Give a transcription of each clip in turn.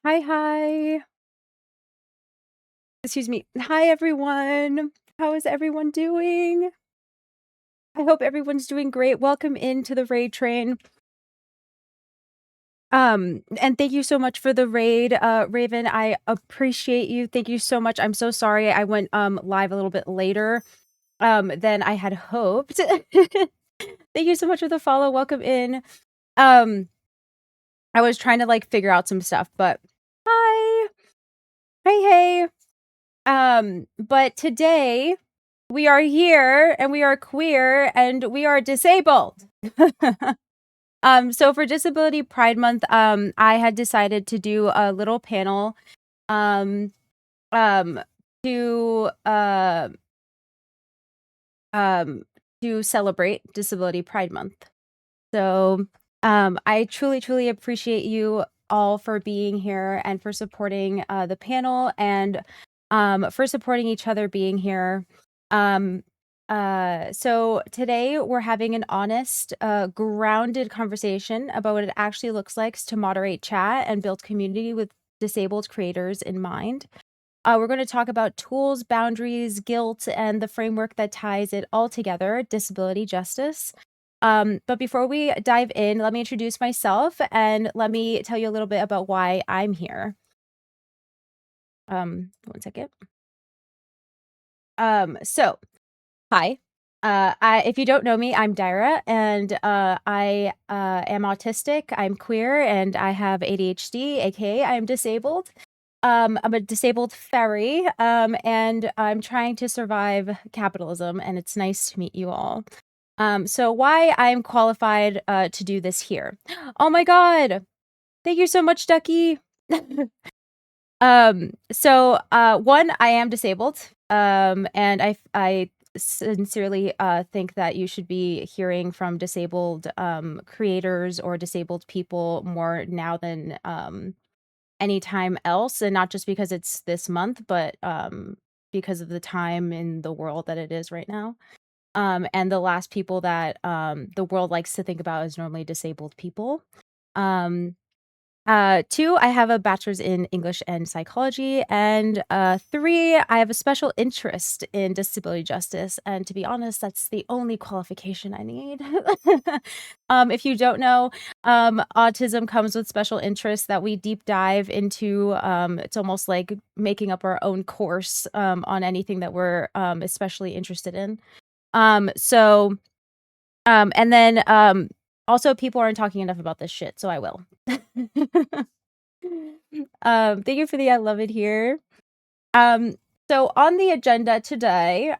Hi, hi. Excuse me. Hi, everyone. How is everyone doing? I hope everyone's doing great. Welcome into the raid train. And thank you so much for the raid, Raven. I appreciate you. Thank you so much. I'm so sorry I went live a little bit later than I had hoped. Thank you so much for the follow. Welcome in. Um, I was trying to like figure out some stuff, but hi. Hey, hey. But today we are here and we are queer and we are disabled. So for Disability Pride Month, I had decided to do a little panel, um, um, to, uh, to celebrate Disability Pride Month. So, I truly, truly appreciate you all for being here and for supporting, the panel and, for supporting each other being here. So today we're having an honest, grounded conversation about what it actually looks like to moderate chat and build community with disabled creators in mind. We're going to talk about tools, boundaries, guilt, and the framework that ties it all together, disability justice. But before we dive in, let me introduce myself and let me tell you a little bit about why I'm here. One second. So hi. If you don't know me, I'm Dyra, and I am autistic. I'm queer, and I have ADHD, aka I am disabled. I'm a disabled fairy, and I'm trying to survive capitalism, and it's nice to meet you all. So why I'm qualified to do this here? Oh my god! Thank you so much, Ducky. So one, I am disabled, and I sincerely think that you should be hearing from disabled creators or disabled people more now than anytime else, and not just because it's this month, but because of the time in the world that it is right now. And the last people that the world likes to think about is normally disabled people. Um, Two, I have a bachelor's in English and psychology, and three, I have a special interest in disability justice. And to be honest, that's the only qualification I need. If you don't know, autism comes with special interests that we deep dive into. It's almost like making up our own course on anything that we're especially interested in. So, and then also people aren't talking enough about this shit, so I will. Thank you for the I love it here. So on the agenda today,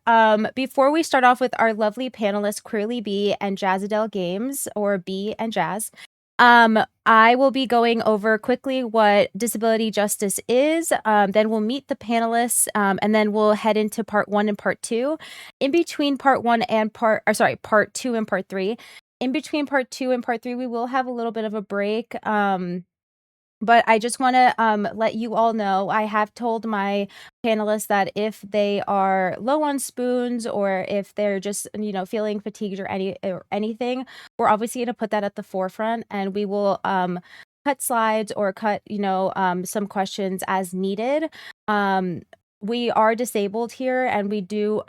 before we start off with our lovely panelists, 𝐋𝐈𝐍𝐿𝐒 and Jazzadel Games, or B and Jazz, I will be going over quickly what disability justice is. Then we'll meet the panelists, and then we'll head into part 1 and part 2. In between part 1 and part 2 and part 3. In between part 2 and part 3, we will have a little bit of a break. But I just want to let you all know, I have told my panelists that if they are low on spoons or if they're just, feeling fatigued or anything, we're obviously going to put that at the forefront, and we will cut slides or cut, some questions as needed. We are disabled here, and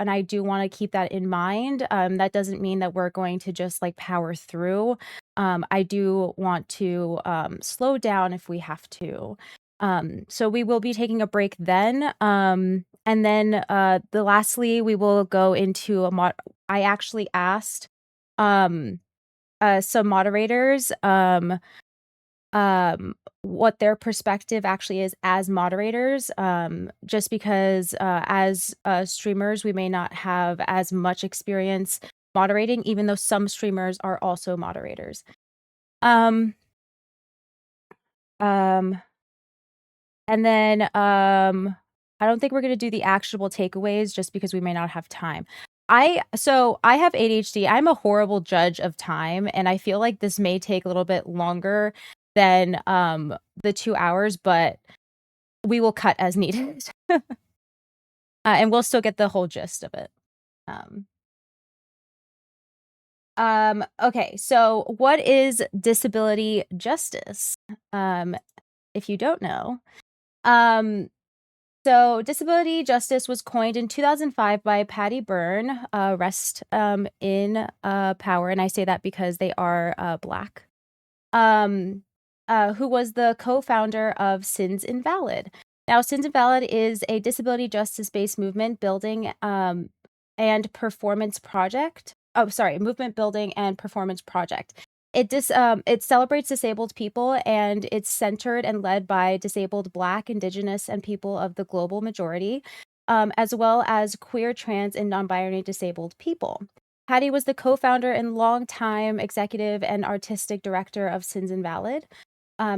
I do want to keep that in mind. That doesn't mean that we're going to just like power through. I do want to slow down if we have to. So we will be taking a break then. And then lastly, we will go into I actually asked some moderators what their perspective actually is as moderators, just because as streamers we may not have as much experience moderating, even though some streamers are also moderators. um um and then I don't think we're going to do the actionable takeaways just because we may not have time. I have ADHD. I'm a horrible judge of time, and I feel like this may take a little bit longer than the 2 hours, but we will cut as needed. And we'll still get the whole gist of it. Okay, so what is disability justice? if you don't know. Um, so disability justice was coined in 2005 by Patty Byrne, rest in power, and I say that because they are Black, um, who was the co-founder of Sins Invalid. Now, Sins Invalid is a disability justice-based movement building and performance project. Oh, sorry, movement building and performance project. It celebrates disabled people, and it's centered and led by disabled Black, Indigenous, and people of the global majority, as well as queer, trans, and non-binary disabled people. Patty was the co-founder and longtime executive and artistic director of Sins Invalid.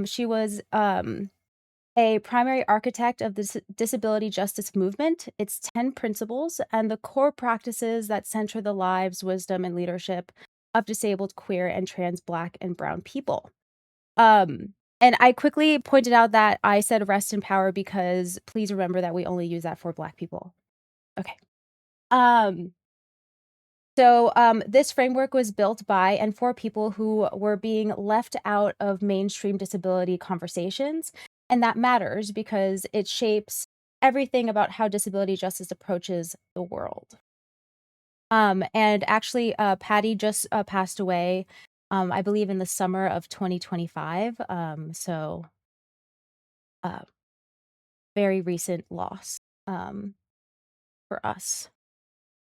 She was a primary architect of the disability justice movement, its 10 principles, and the core practices that center the lives, wisdom, and leadership of disabled, queer, and trans Black and brown people. And I quickly pointed out that I said rest in power because please remember that we only use that for Black people. Okay. So this framework was built by and for people who were being left out of mainstream disability conversations. And that matters because it shapes everything about how disability justice approaches the world. And actually, Patty just passed away, I believe, in the summer of 2025. So very recent loss for us.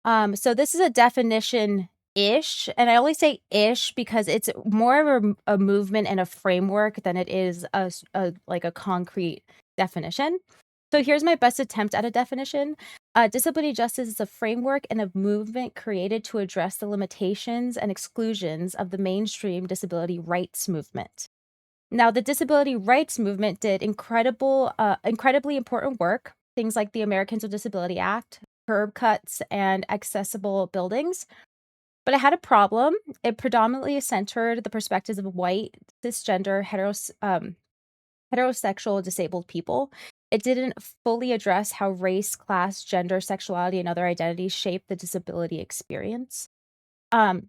So this is a definition-ish, and I only say ish because it's more of a movement and a framework than it is like a concrete definition. So here's my best attempt at a definition. Disability justice is a framework and a movement created to address the limitations and exclusions of the mainstream disability rights movement. Now, the disability rights movement did incredibly important work, things like the Americans with Disability Act, curb cuts, and accessible buildings. But it had a problem. It predominantly centered the perspectives of white, cisgender, heterosexual disabled people. It didn't fully address how race, class, gender, sexuality, and other identities shape the disability experience.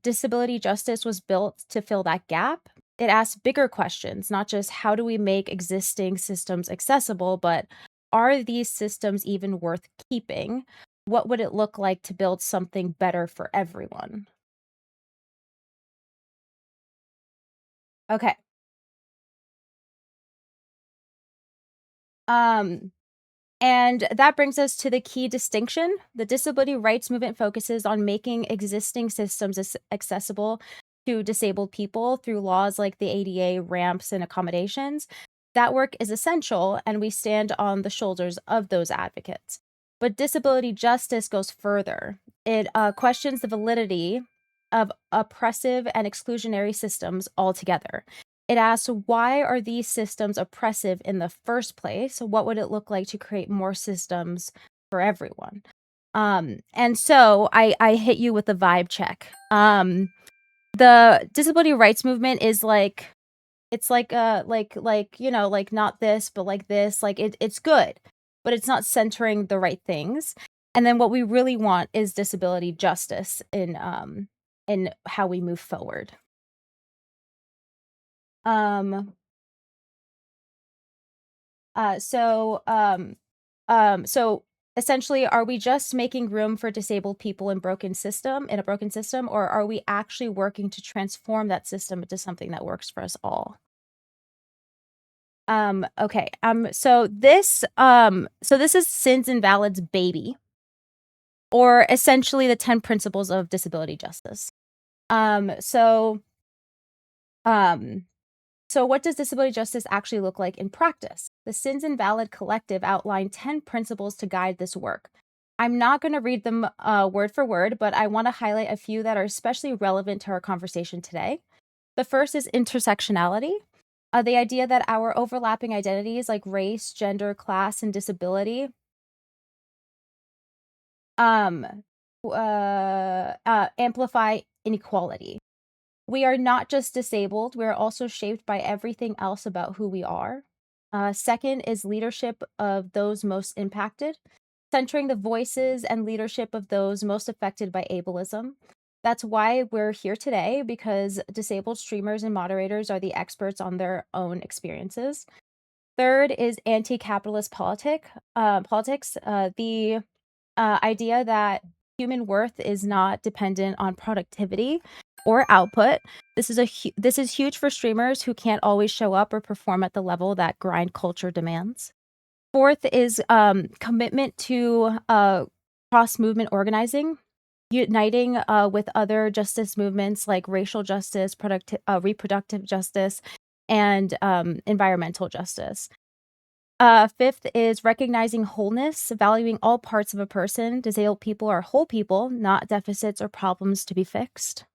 Disability justice was built to fill that gap. It asked bigger questions, not just how do we make existing systems accessible, but are these systems even worth keeping? What would it look like to build something better for everyone? Okay. Um, And that brings us to the key distinction. The disability rights movement focuses on making existing systems accessible to disabled people through laws like the ADA, ramps, and accommodations. That work is essential, and we stand on the shoulders of those advocates. But disability justice goes further. It questions the validity of oppressive and exclusionary systems altogether. It asks, why are these systems oppressive in the first place? What would it look like to create more systems for everyone? And so I hit you with the vibe check. The disability rights movement is like, it's like like not this, but like this. Like it's good, but it's not centering the right things. And then what we really want is disability justice in how we move forward. Um, Uh, so, um, so essentially, are we just making room for disabled people in a broken system, or are we actually working to transform that system into something that works for us all? Okay. So this is Sins Invalid's baby, or essentially the 10 principles of disability justice. Um, so, um, So, what does disability justice actually look like in practice? The Sins Invalid Collective outlined 10 principles to guide this work. I'm not going to read them word for word, but I want to highlight a few that are especially relevant to our conversation today. The first is intersectionality, the idea that our overlapping identities like race, gender, class, and disability um, amplify inequality. We are not just disabled, we are also shaped by everything else about who we are. Second is leadership of those most impacted, centering the voices and leadership of those most affected by ableism. That's why we're here today, because disabled streamers and moderators are the experts on their own experiences. Third is anti-capitalist politics. The idea that human worth is not dependent on productivity or output. This is huge for streamers who can't always show up or perform at the level that grind culture demands. Fourth is commitment to cross-movement organizing, uniting with other justice movements like racial justice, reproductive justice, and environmental justice. Fifth is recognizing wholeness, valuing all parts of a person. Disabled people are whole people, not deficits or problems to be fixed.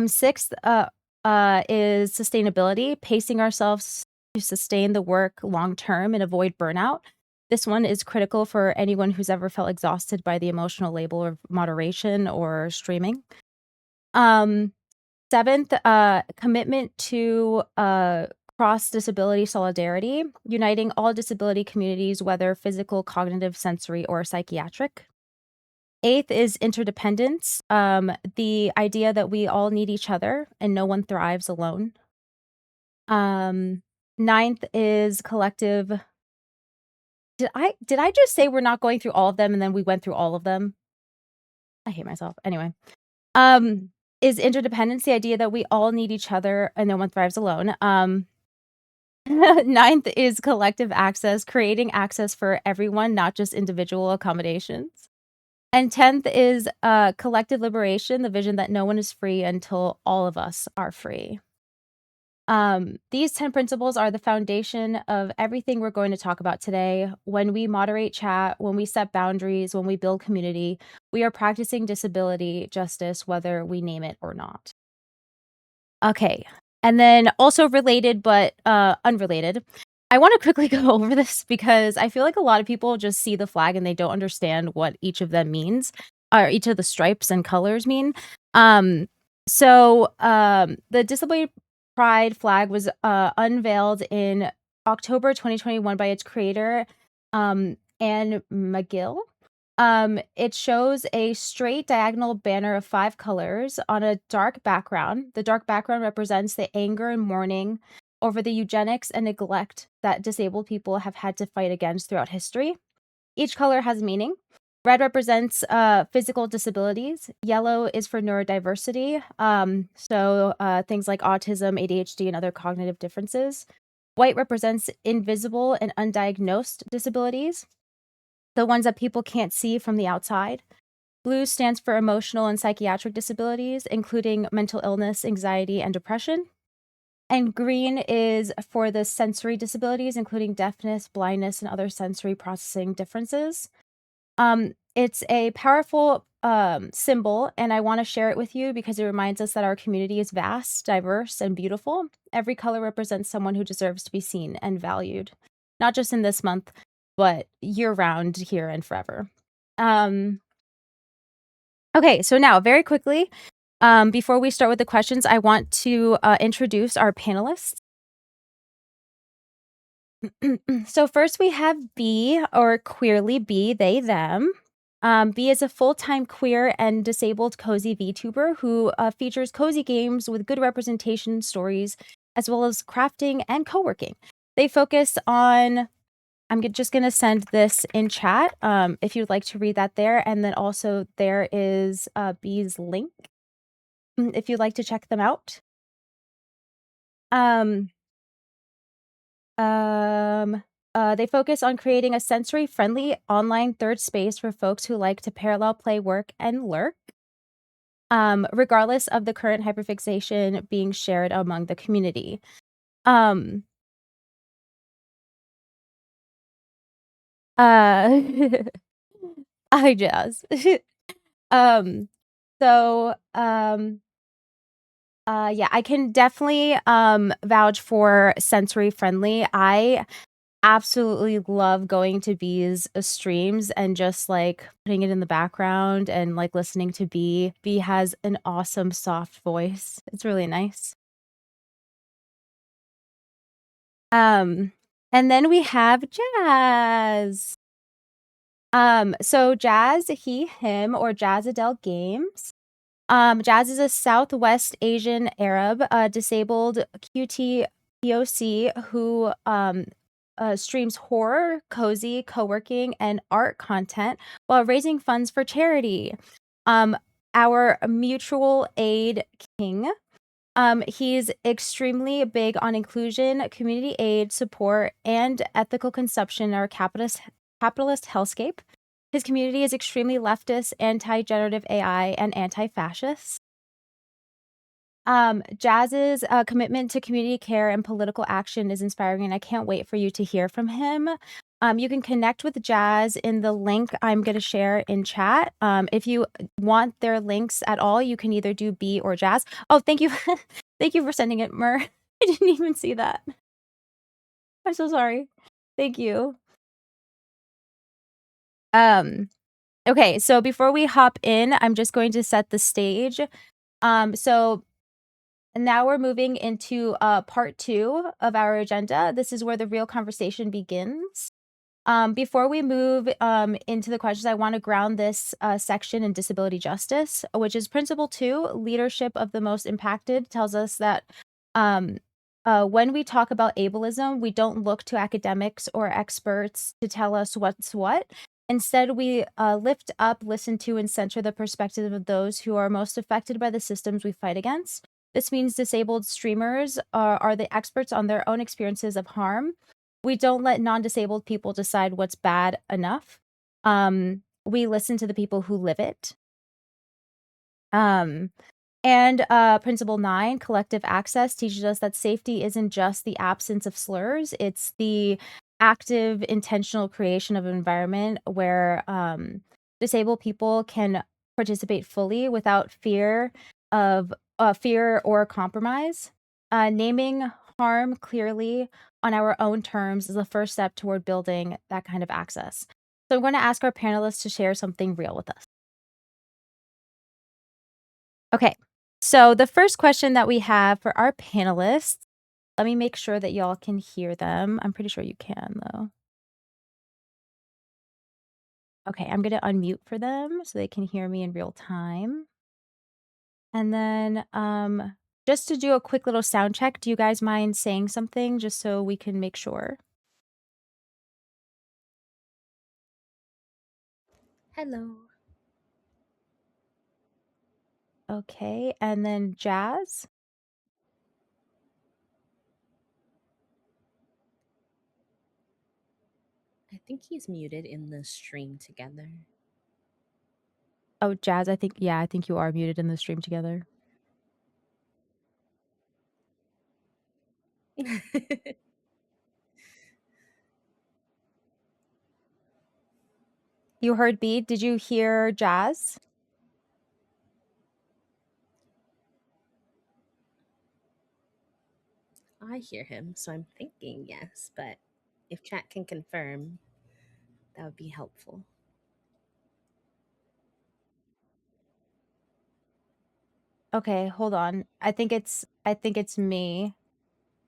Sixth is sustainability, pacing ourselves to sustain the work long term and avoid burnout. This one is critical for anyone who's ever felt exhausted by the emotional label of moderation or streaming. Seventh, commitment to cross-disability solidarity, uniting all disability communities, whether physical, cognitive, sensory, or psychiatric. Eighth is interdependence, the idea that we all need each other and no one thrives alone. Ninth is collective. Did I just say we're not going through all of them and then we went through all of them? I hate myself. Anyway. Is interdependence, the idea that we all need each other and no one thrives alone. Ninth is collective access, creating access for everyone, not just individual accommodations. And 10th is collective liberation, the vision that no one is free until all of us are free. These 10 principles are the foundation of everything we're going to talk about today. When we moderate chat, when we set boundaries, when we build community, we are practicing disability justice, whether we name it or not. Okay. And then also related, but unrelated, I want to quickly go over this because I feel like a lot of people just see the flag and they don't understand what each of them means, or each of the stripes and colors mean. The Disability Pride flag was unveiled in October 2021 by its creator, Anne McGill. It shows a straight diagonal banner of 5 colors on a dark background. The dark background represents the anger and mourning over the eugenics and neglect that disabled people have had to fight against throughout history. Each color has meaning. Red represents physical disabilities. Yellow is for neurodiversity, things like autism, ADHD, and other cognitive differences. White represents invisible and undiagnosed disabilities, the ones that people can't see from the outside. Blue stands for emotional and psychiatric disabilities, including mental illness, anxiety, and depression. And green is for the sensory disabilities, including deafness, blindness, and other sensory processing differences. It's a powerful symbol, and I want to share it with you because it reminds us that our community is vast, diverse, and beautiful. Every color represents someone who deserves to be seen and valued, not just in this month, but year-round, here and forever. Okay, so now, very quickly, before we start with the questions, I want to introduce our panelists. So first we have B, or queerly B, they, them. B is a full-time queer and disabled cozy VTuber who features cozy games with good representation stories, as well as crafting and co-working. They focus on, I'm just going to send this in chat if you'd like to read that there. And then also there is B's link if you'd like to check them out. They focus on creating a sensory-friendly online third space for folks who like to parallel play, work, and lurk, regardless of the current hyperfixation being shared among the community. Hi, Jazz. Yeah, I can definitely vouch for sensory friendly. I absolutely love going to B's streams and just like putting it in the background and like listening to B. B has an awesome soft voice. It's really nice. And then we have Jazz. So Jazz, he, him, or Jazzadel Games. Jazz is a Southwest Asian Arab, disabled QT POC who streams horror, cozy, co-working, and art content while raising funds for charity. Our mutual aid king. He's extremely big on inclusion, community aid, support, and ethical consumption in our capitalist hellscape. His community is extremely leftist, anti-generative AI, and anti-fascist. Jazz's commitment to community care and political action is inspiring, and I can't wait for you to hear from him. You can connect with Jazz in the link I'm going to share in chat. If you want their links at all, you can either do B or Jazz. Oh, thank you. Thank you for sending it, Mer. I didn't even see that. I'm so sorry. Thank you. Okay, so before we hop in, I'm just going to set the stage. So now we're moving into part 2 of our agenda. This is where the real conversation begins. Before we move into the questions, I want to ground this section in disability justice, which is principle 2, leadership of the most impacted, tells us that when we talk about ableism, we don't look to academics or experts to tell us what's what. Instead, we lift up, listen to, and center the perspective of those who are most affected by the systems we fight against. This means disabled streamers are the experts on their own experiences of harm. We don't let non-disabled people decide what's bad enough. We listen to the people who live it. And principle 9, collective access, teaches us that safety isn't just the absence of slurs, it's the active, intentional creation of an environment where disabled people can participate fully without fear or compromise. Naming harm clearly on our own terms is the first step toward building that kind of access. So I'm going to ask our panelists to share something real with us. Okay, so the first question that we have for our panelists, let me make sure that y'all can hear them. I'm pretty sure you can, though. Okay, I'm going to unmute for them so they can hear me in real time. And then just to do a quick little sound check, do you guys mind saying something just so we can make sure? Hello. Okay, and then Jazz? I think he's muted in the stream together. Oh, Jazz, I think you are muted in the stream together. You heard B. Did you hear Jazz? I hear him, so I'm thinking yes, but if chat can confirm, that would be helpful. Okay, hold on. I think it's me.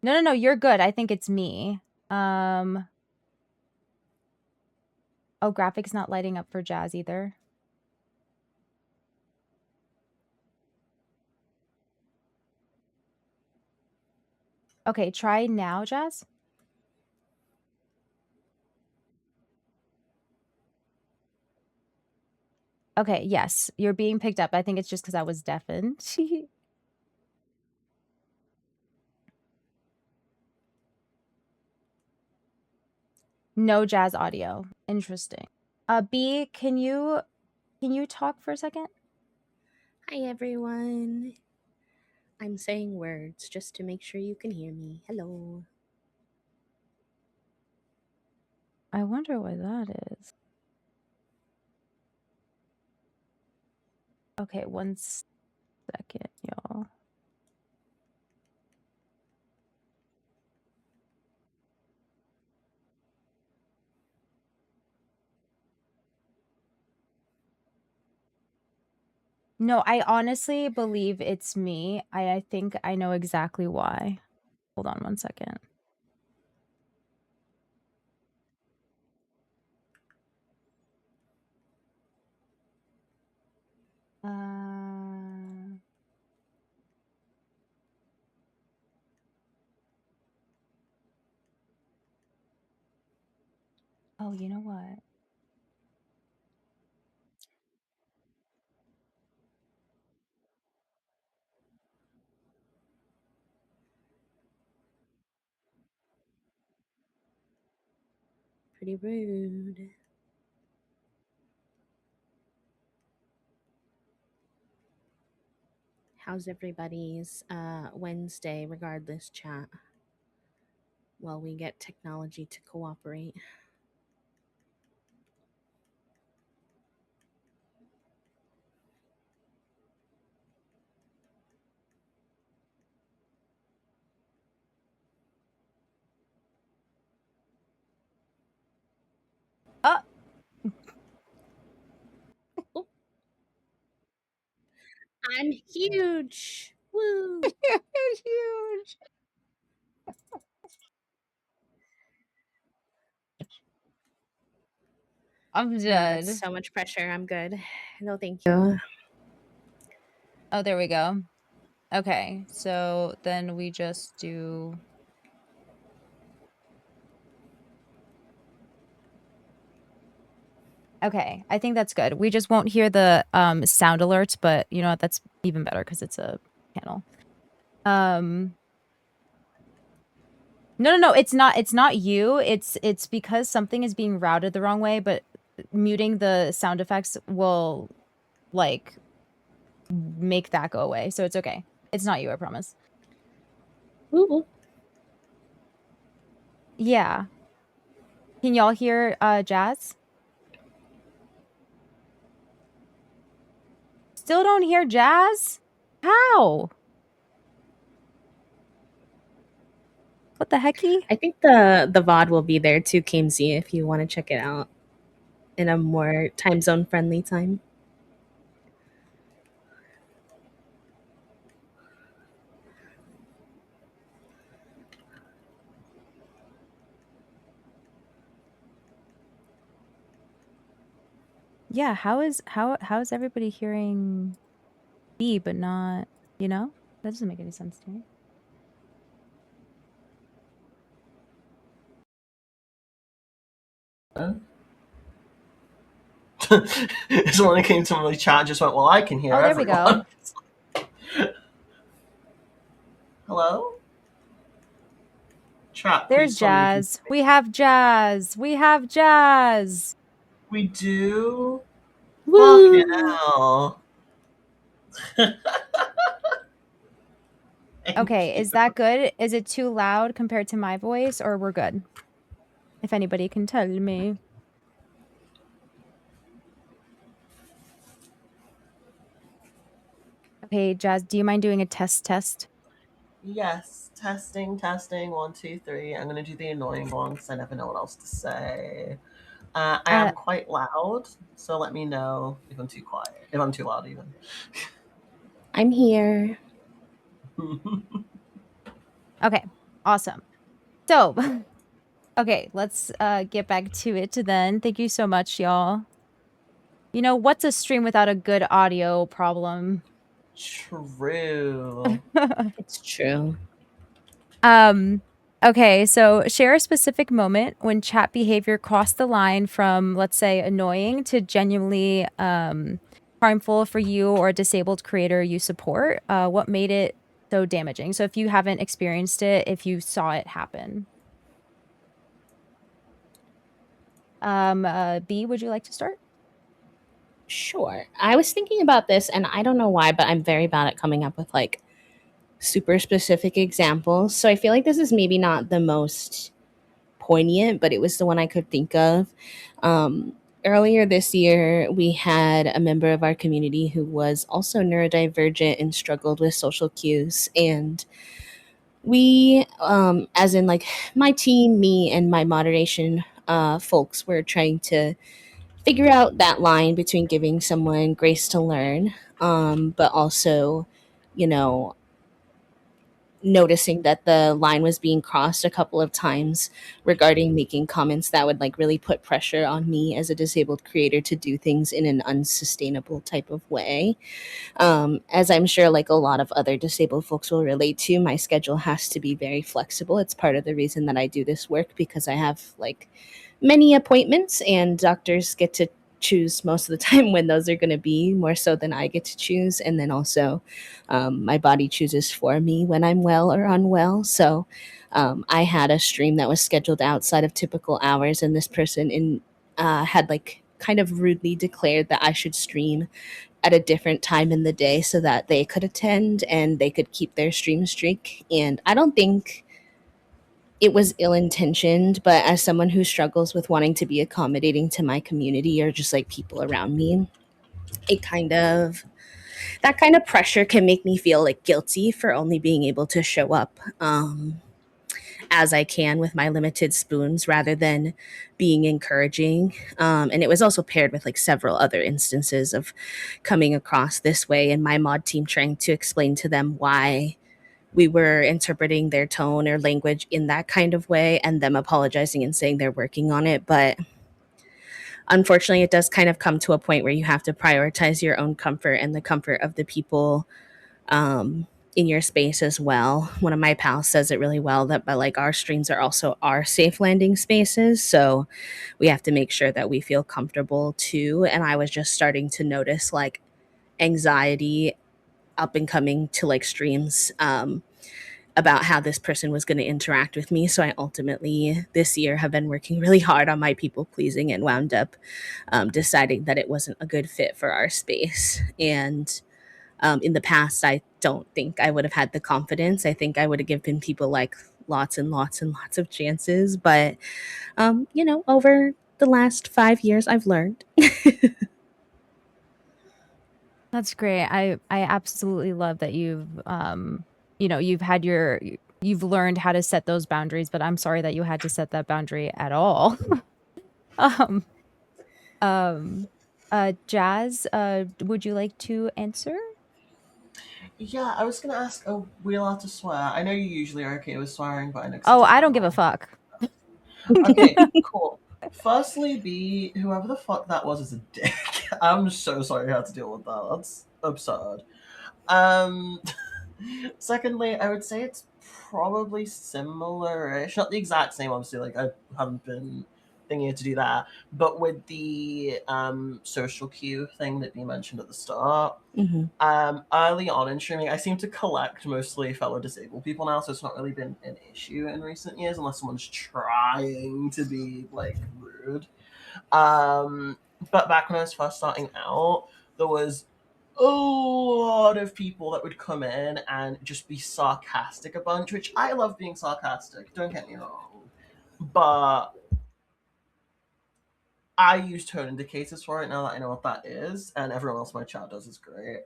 No, you're good. I think it's me. Oh, graphics not lighting up for Jazz either. Okay, try now, Jazz. Okay, yes, you're being picked up. I think it's just because I was deafened. No Jazz audio. Interesting. B, can you talk for a second? Hi, everyone. I'm saying words just to make sure you can hear me. Hello. I wonder why that is. Okay, one second, y'all. No, I honestly believe it's me. I think I know exactly why. Hold on one second. Oh, you know what? Pretty rude. How's everybody's Wednesday, regardless, chat? While we get technology to cooperate. Oh, I'm huge. Woo! huge. I'm No, that's dead. so much pressure. I'm good. No, thank you. Oh, there we go. Okay, so then we just do. Okay, I think that's good. We just won't hear the sound alerts, but you know what? That's even better because it's a panel. No, it's not. It's not you. It's because something is being routed the wrong way. But muting the sound effects will like make that go away. So it's okay. It's not you. I promise. Woo. Yeah. Can y'all hear Jazz? Still don't hear Jazz? How? What the hecky? I think the VOD will be there too, 𝐋𝐈𝐍𝐿𝐒, if you want to check it out in a more time zone friendly time. Yeah, how is everybody hearing B but not, you know? That doesn't make any sense to me. Someone came to my chat and just went, well, I can hear Oh, there we everyone. go. Hello? Chat, There's please tell me you can Jazz. We have Jazz. We have Jazz. We do? Fucking Woo! hell. Thank Okay, you. is that good? Is it too loud compared to my voice, or we're good? If anybody can tell me. Okay, Jazz, do you mind doing a test? Yes, testing, 1, 2, 3. I'm going to do the annoying one because I never know what else to say. I am quite loud, so let me know if I'm too quiet, if I'm too loud even. I'm here. Okay, awesome. So, okay, let's get back to it then. Thank you so much, y'all. You know, what's a stream without a good audio problem? True. It's true. Okay, so share a specific moment when chat behavior crossed the line from, let's say, annoying to genuinely harmful for you or a disabled creator you support. What made it so damaging? So if you haven't experienced it, if you saw it happen. B, would you like to start? Sure. I was thinking about this, and I don't know why, but I'm very bad at coming up with like super specific examples. So I feel like this is maybe not the most poignant, but it was the one I could think of. Earlier this year, we had a member of our community who was also neurodivergent and struggled with social cues. And we, as in like my team, me, and my moderation folks, were trying to figure out that line between giving someone grace to learn, but also, you know, noticing that the line was being crossed a couple of times regarding making comments that would like really put pressure on me as a disabled creator to do things in an unsustainable type of way. As I'm sure like a lot of other disabled folks will relate to, my schedule has to be very flexible. It's part of the reason that I do this work, because I have like many appointments, and doctors get to choose most of the time when those are going to be, more so than I get to choose. And then also, my body chooses for me when I'm well or unwell. So I had a stream that was scheduled outside of typical hours, and this person had like kind of rudely declared that I should stream at a different time in the day so that they could attend and they could keep their stream streak. And I don't think it was ill intentioned, but as someone who struggles with wanting to be accommodating to my community or just like people around me, it kind of that kind of pressure can make me feel like guilty for only being able to show up as I can with my limited spoons rather than being encouraging. And it was also paired with like several other instances of coming across this way and my mod team trying to explain to them why we were interpreting their tone or language in that kind of way and them apologizing and saying they're working on it. But unfortunately, it does kind of come to a point where you have to prioritize your own comfort and the comfort of the people um, in your space as well. One of my pals says it really well that, but like our streams are also our safe landing spaces. So we have to make sure that we feel comfortable too. And I was just starting to notice like anxiety up and coming to like streams about how this person was going to interact with me. So I ultimately this year have been working really hard on my people pleasing and wound up deciding that it wasn't a good fit for our space. And in the past, I don't think I would have had the confidence. I think I would have given people like lots and lots and lots of chances. But, over the last 5 years, I've learned. That's great. I absolutely love that you've learned how to set those boundaries, but I'm sorry that you had to set that boundary at all. um Jazz, would you like to answer? Yeah, I was gonna ask, are we allowed to swear? I know you usually are okay with swearing, but I know it's Oh, I different don't give a now. fuck. Okay, cool. Firstly, B, whoever the fuck that was is a dick. I'm so sorry you had to deal with that. That's absurd. Um, Secondly, I would say it's probably similar-ish, not the exact same, obviously. Like I haven't been thinking to do that, but with the social cue thing that you mentioned at the start. Mm-hmm. Early on in streaming, I seem to collect mostly fellow disabled people now, so it's not really been an issue in recent years unless someone's trying to be like rude. Um, but back when I was first starting out, there was a lot of people that would come in and just be sarcastic a bunch, which I love being sarcastic, don't get me wrong. But I use tone indicators for it now that I know what that is, and everyone else in my chat does is great.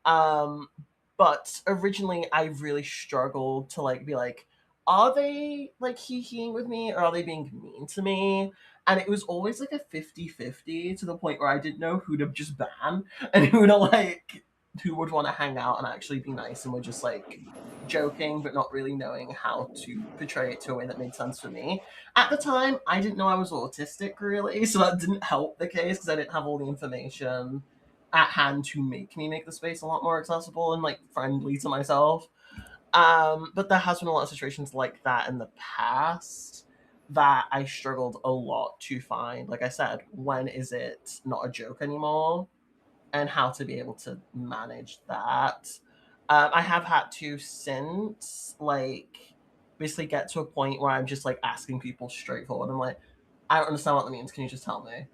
Um, but originally I really struggled to like be like, are they like hee-heeing with me or are they being mean to me? And it was always like a 50-50 to the point where I didn't know who to just ban and who would want to hang out and actually be nice and were just like joking but not really knowing how to portray it to a way that made sense for me. At the time, I didn't know I was autistic really, so that didn't help the case because I didn't have all the information at hand to make the space a lot more accessible and like friendly to myself. But there has been a lot of situations like that in the past that I struggled a lot to find. Like I said, when is it not a joke anymore, and how to be able to manage that. I have had to since like basically get to a point where I'm just like asking people straightforward. I'm like, I don't understand what that means. Can you just tell me?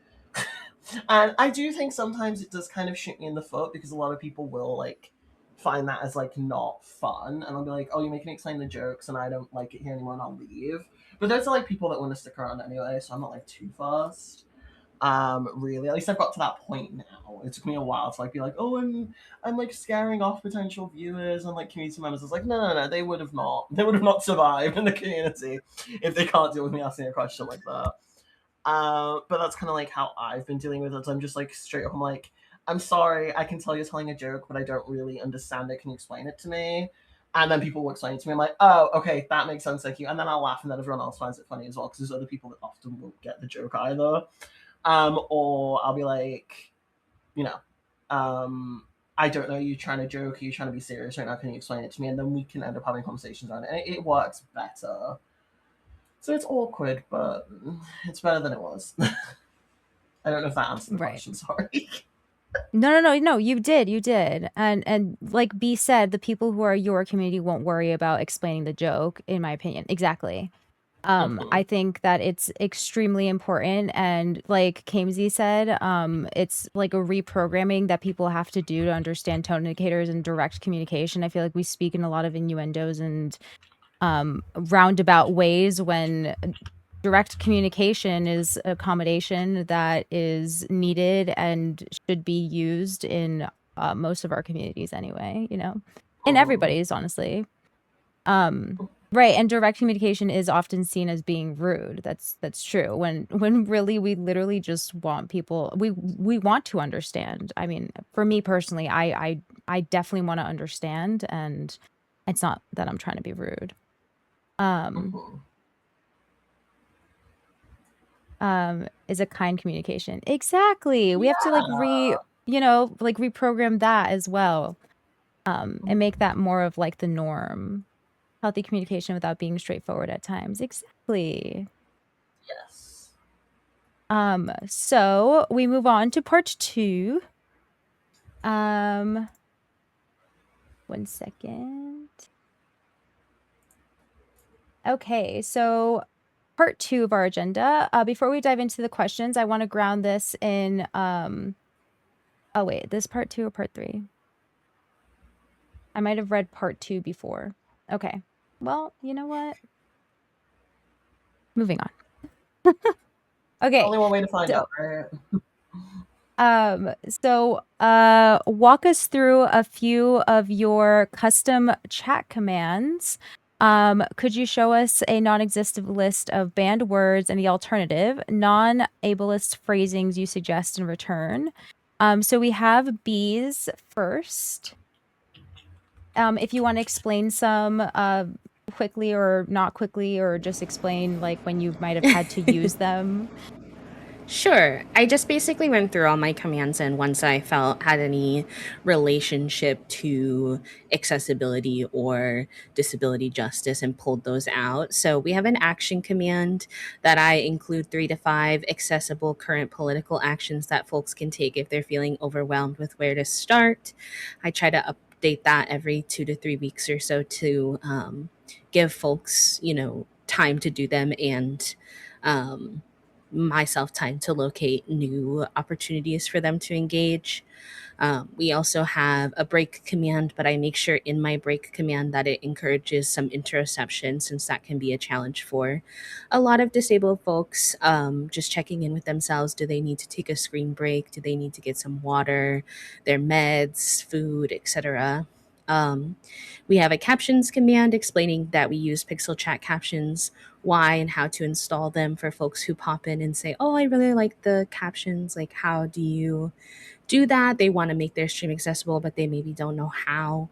And I do think sometimes it does kind of shoot me in the foot because a lot of people will like find that as like not fun, and I'll be like, "Oh, you're making me explain the jokes, and I don't like it here anymore, and I'll leave." But those are like people that want to stick around anyway, so I'm not like too fussed. Really, at least I've got to that point now. It took me a while to like be like, "Oh, I'm like scaring off potential viewers and like community members." It's like, no, they would have not survived in the community if they can't deal with me asking a question like that. But that's kind of like how I've been dealing with it. So I'm just like straight up, I'm like, I'm sorry, I can tell you're telling a joke, but I don't really understand it. Can you explain it to me? And then people will explain it to me. I'm like, oh, okay, that makes sense, thank you. And then I'll laugh, and then everyone else finds it funny as well, because there's other people that often won't get the joke either. Or I'll be like, you know, I don't know, you trying to joke, are you trying to be serious right now? Can you explain it to me? And then we can end up having conversations around it. And it works better So it's awkward, but it's better than it was. I don't know if that answered the Right. question. Sorry. No, you did. And like B said, the people who are your community won't worry about explaining the joke, in my opinion. Exactly. I think that it's extremely important, and like 𝐋𝐈𝐍𝐿𝐒 said, it's like a reprogramming that people have to do to understand tone indicators and direct communication. I feel like we speak in a lot of innuendos and roundabout ways when direct communication is accommodation that is needed and should be used in most of our communities anyway, you know, in everybody's, honestly. Right, and direct communication is often seen as being rude. That's true. When really we literally just want people, we want to understand. I mean, for me personally, I definitely want to understand, and it's not that I'm trying to be rude. Is a kind communication. Exactly. We have to like reprogram that as well. And make that more of like the norm. Healthy communication without being straightforward at times. Exactly. Yes. So we move on to part 2. 1 second. Okay, so part 2 of our agenda. Before we dive into the questions, I want to ground this in oh wait, this part 2 or part 3? I might have read part 2 before. Okay. Well, you know what? Moving on. Okay. Only one way to find out, right? So walk us through a few of your custom chat commands. Could you show us a non-existent list of banned words and the alternative non-ableist phrasings you suggest in return? So we have B's first. If you want to explain some quickly or not quickly, or just explain like when you might have had to use them. Sure. I just basically went through all my commands, and once I felt had any relationship to accessibility or disability justice, and pulled those out. So we have an action command that I include 3 to 5 accessible current political actions that folks can take if they're feeling overwhelmed with where to start. I try to update that every 2 to 3 weeks or so to give folks, time to do them, and myself time to locate new opportunities for them to engage. We also have a break command, but I make sure in my break command that it encourages some interoception, since that can be a challenge for a lot of disabled folks. Just checking in with themselves. Do they need to take a screen break? Do they need to get some water, their meds, food, etc.? We have a captions command explaining that we use pixel chat captions, why and how to install them for folks who pop in and say, oh, I really like the captions. Like, how do you do that? They want to make their stream accessible, but they maybe don't know how.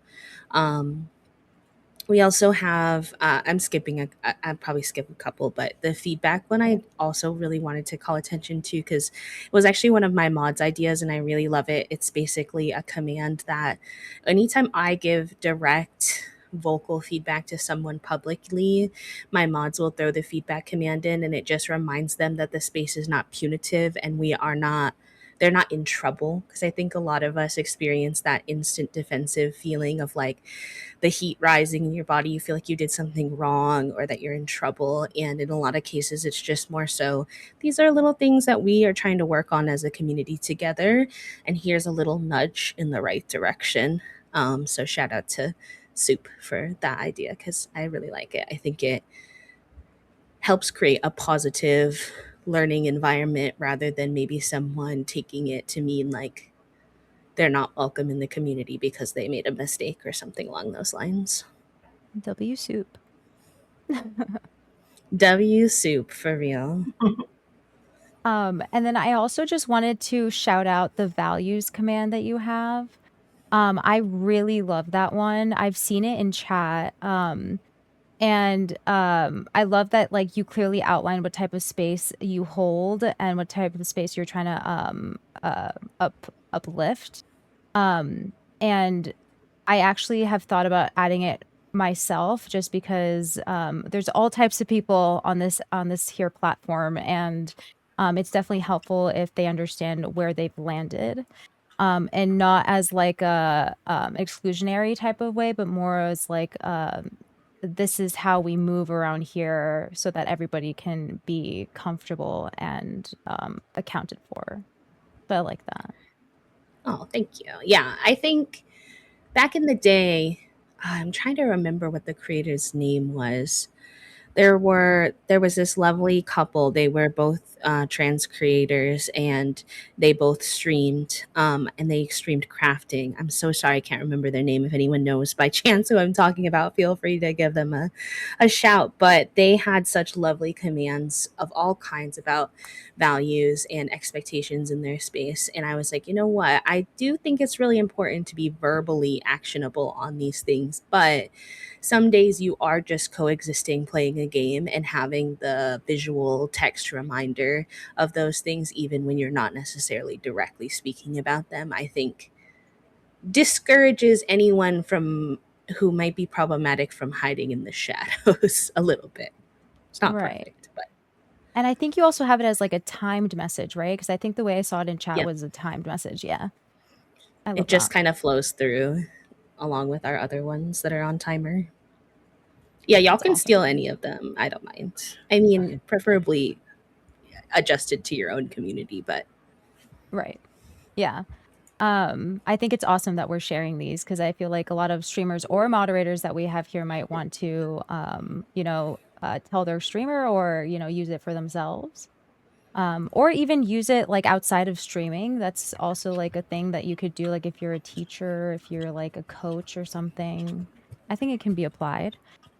We also have, I'm skipping, I'd probably skip a couple, but the feedback one I also really wanted to call attention to, because it was actually one of my mods' ideas and I really love it. It's basically a command that anytime I give direct vocal feedback to someone publicly, my mods will throw the feedback command in, and it just reminds them that the space is not punitive and they're not in trouble. Because I think a lot of us experience that instant defensive feeling of like the heat rising in your body. You feel like you did something wrong or that you're in trouble. And in a lot of cases, it's just more so these are little things that we are trying to work on as a community together. And here's a little nudge in the right direction. So shout out to Soup for that idea, because I really like it. I think it helps create a positive learning environment rather than maybe someone taking it to mean like they're not welcome in the community because they made a mistake or something along those lines. W Soup. W Soup, for real. And then I also just wanted to shout out the values command that you have. I really love that one. I've seen it in chat. And I love that like you clearly outline what type of space you hold and what type of space you're trying to uplift. And I actually have thought about adding it myself, just because there's all types of people on this here platform, and it's definitely helpful if they understand where they've landed, and not as like a exclusionary type of way, but more as like this is how we move around here so that everybody can be comfortable and accounted for. So I like that. Oh, thank you. Yeah, I think back in the day, I'm trying to remember what the creator's name was. There was this lovely couple. They were both trans creators, and they both streamed, and they streamed crafting. I'm so sorry, I can't remember their name. If anyone knows by chance who I'm talking about, feel free to give them a shout. But they had such lovely commands of all kinds about values and expectations in their space. And I was like, you know what? I do think it's really important to be verbally actionable on these things, but some days you are just coexisting, playing a game, and having the visual text reminder of those things, even when you're not necessarily directly speaking about them, I think discourages anyone from who might be problematic from hiding in the shadows a little bit. It's not Right. perfect, but And I think you also have it as like a timed message, right? Because I think the way I saw it in chat yeah, was a timed message. Yeah. I it love just that. kind of flows through along with our other ones that are on timer. Yeah, y'all That's can awesome. steal any of them. I don't mind. I mean, preferably adjusted to your own community, but Right. Yeah. I think it's awesome that we're sharing these, because I feel like a lot of streamers or moderators that we have here might want to, tell their streamer, or, use it for themselves. Or even use it like outside of streaming. That's also like a thing that you could do. Like if you're a teacher, if you're like a coach or something, I think it can be applied.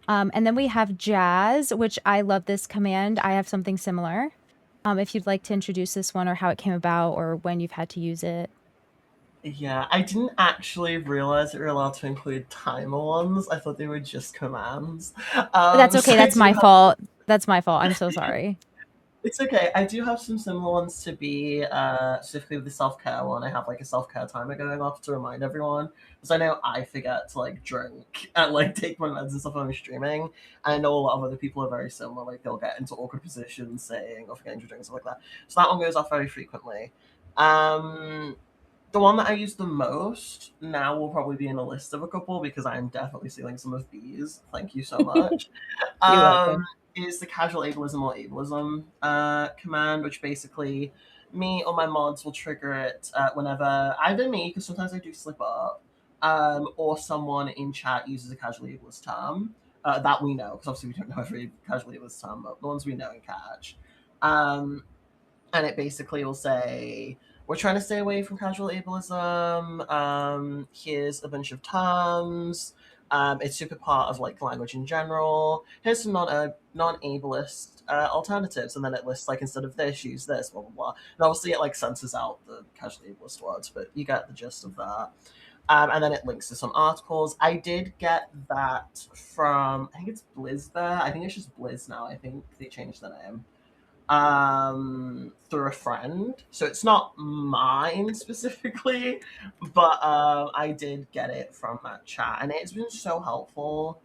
And then we have Jazz, which I love this command. I have something similar. If you'd like to introduce this one, or how it came about, or when you've had to use it. Yeah, I didn't actually realize that we were allowed to include timer ones. I thought they were just commands. But that's okay. So I That's do my have. fault. That's my fault. I'm so sorry. It's okay. I do have some similar ones to be specifically with the self-care one. I have like a self-care timer going off to remind everyone, because I know I forget to like drink and like take my meds and stuff when I'm streaming. I know a lot of other people are very similar. Like they'll get into awkward positions saying or forgetting to drink and stuff like that. So that one goes off very frequently. Um, the one that I use the most now will probably be in a list of a couple, because I am definitely stealing some of these. Thank you so much. you're um, welcome. is the casual ableism or ableism command, which basically me or my mods will trigger it whenever either me, because sometimes I do slip up, or someone in chat uses a casual ableist term that we know, because obviously we don't know every casual ableist term, but the ones we know and catch. Um, and it basically will say, we're trying to stay away from casual ableism. Here's a bunch of terms. It's super part of like language in general. Here's some non-ableist alternatives, and then it lists like, instead of this, use this, blah blah blah. And obviously it like censors out the casually ableist words, but you get the gist of that. And then it links to some articles. I did get that from, I think it's Blizz there. I think it's just Blizz now. I think they changed the name through a friend, so it's not mine specifically, but I did get it from that chat, and it's been so helpful,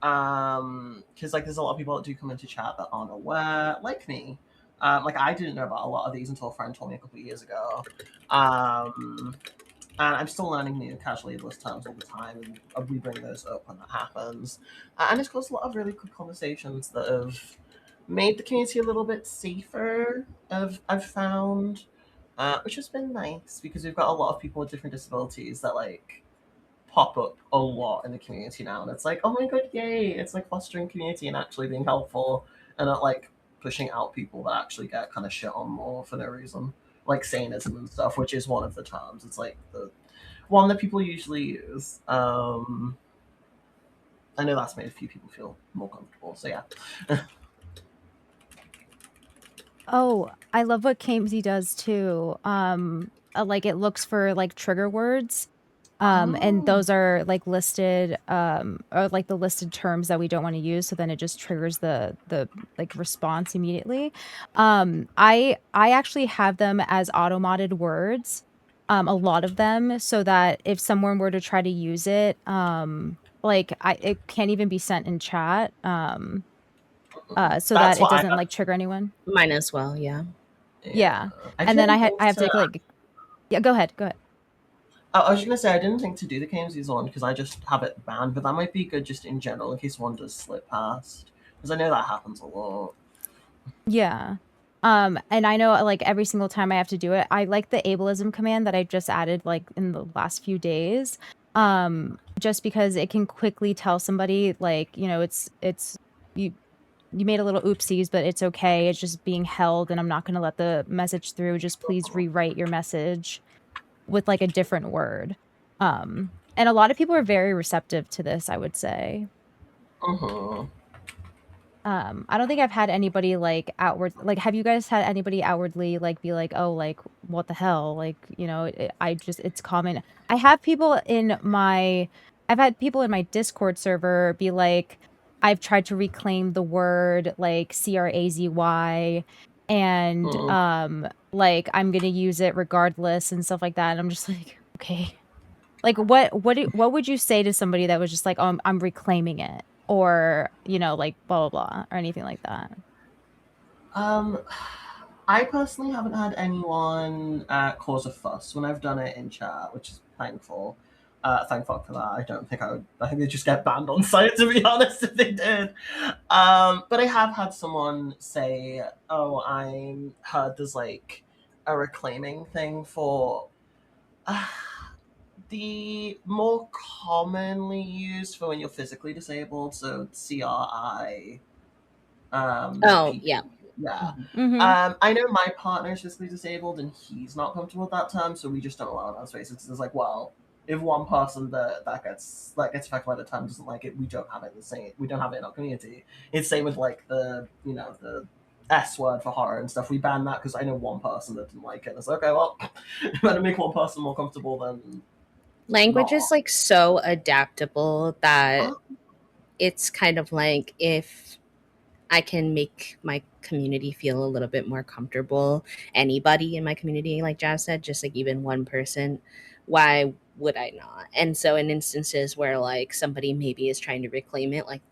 because like there's a lot of people that do come into chat that aren't aware, like me. Like I didn't know about a lot of these until a friend told me a couple of years ago. And I'm still learning new casual ableist terms all the time, and we bring those up when that happens. And it's caused a lot of really good conversations that have made the community a little bit safer. I've found, which has been nice, because we've got a lot of people with different disabilities that like pop up a lot in the community now, and it's like, oh my god, yay! It's like fostering community and actually being helpful, and not like pushing out people that actually get kind of shit on more for no reason, like sanism and stuff, which is one of the terms. It's like the one that people usually use. I know that's made a few people feel more comfortable. So yeah. Oh, I love what 𝐋𝐈𝐍𝐊𝐒 does too. Like it looks for like trigger words. And Oh. those are like listed, or like the listed terms that we don't want to use. So then it just triggers the like response immediately. I actually have them as auto-modded words, a lot of them, so that if someone were to try to use it, like it can't even be sent in chat. So That's that it what doesn't like trigger anyone. Mine as well, yeah. Yeah. I And then I didn't have to think like, yeah, go ahead. I was just gonna say I didn't think to do the games one because I just have it banned, but that might be good just in general in case one does slip past because I know that happens a lot. Yeah. And I know like every single time I have to do it, I like the ableism command that I just added like in the last few days. Just because it can quickly tell somebody like, you know, it's you made a little oopsies, but it's okay. It's just being held and I'm not going to let the message through. Just please rewrite your message with like a different word. And a lot of people are very receptive to this, I would say. Mm-hmm. I don't think I've had anybody like have you guys had anybody outwardly like be like, oh, like what the hell, like, you know, it's common. I've had people in my Discord server be like, I've tried to reclaim the word like CRAZY and Mm-hmm. like I'm gonna use it regardless and stuff like that, and I'm just like, okay, like what would you say to somebody that was just like, oh, I'm reclaiming it, or, you know, like blah blah blah or anything like that? I personally haven't had anyone cause a fuss when I've done it in chat, which is thankful. Thank fuck for that. I don't think I would. I think they'd just get banned on site, to be honest, if they did. But I have had someone say, "Oh, I heard there's like a reclaiming thing for." The more commonly used for when you're physically disabled, so CRI, Oh, PP. yeah. Yeah. Mm-hmm. I know my partner is physically disabled and he's not comfortable with that term, so we just don't allow it on spaces because it's like, well, if one person that gets affected by the term doesn't like it, we don't have it we don't have it in our community. It's same with like the the S word for horror and stuff. We ban that because I know one person that didn't like it. It's like, okay, well, better make one person more comfortable than Language is not. like so adaptable that Oh, it's kind of like if I can make my community feel a little bit more comfortable, anybody in my community, like Jazz said, just like even one person, why would I not? And so in instances where like somebody maybe is trying to reclaim it, like,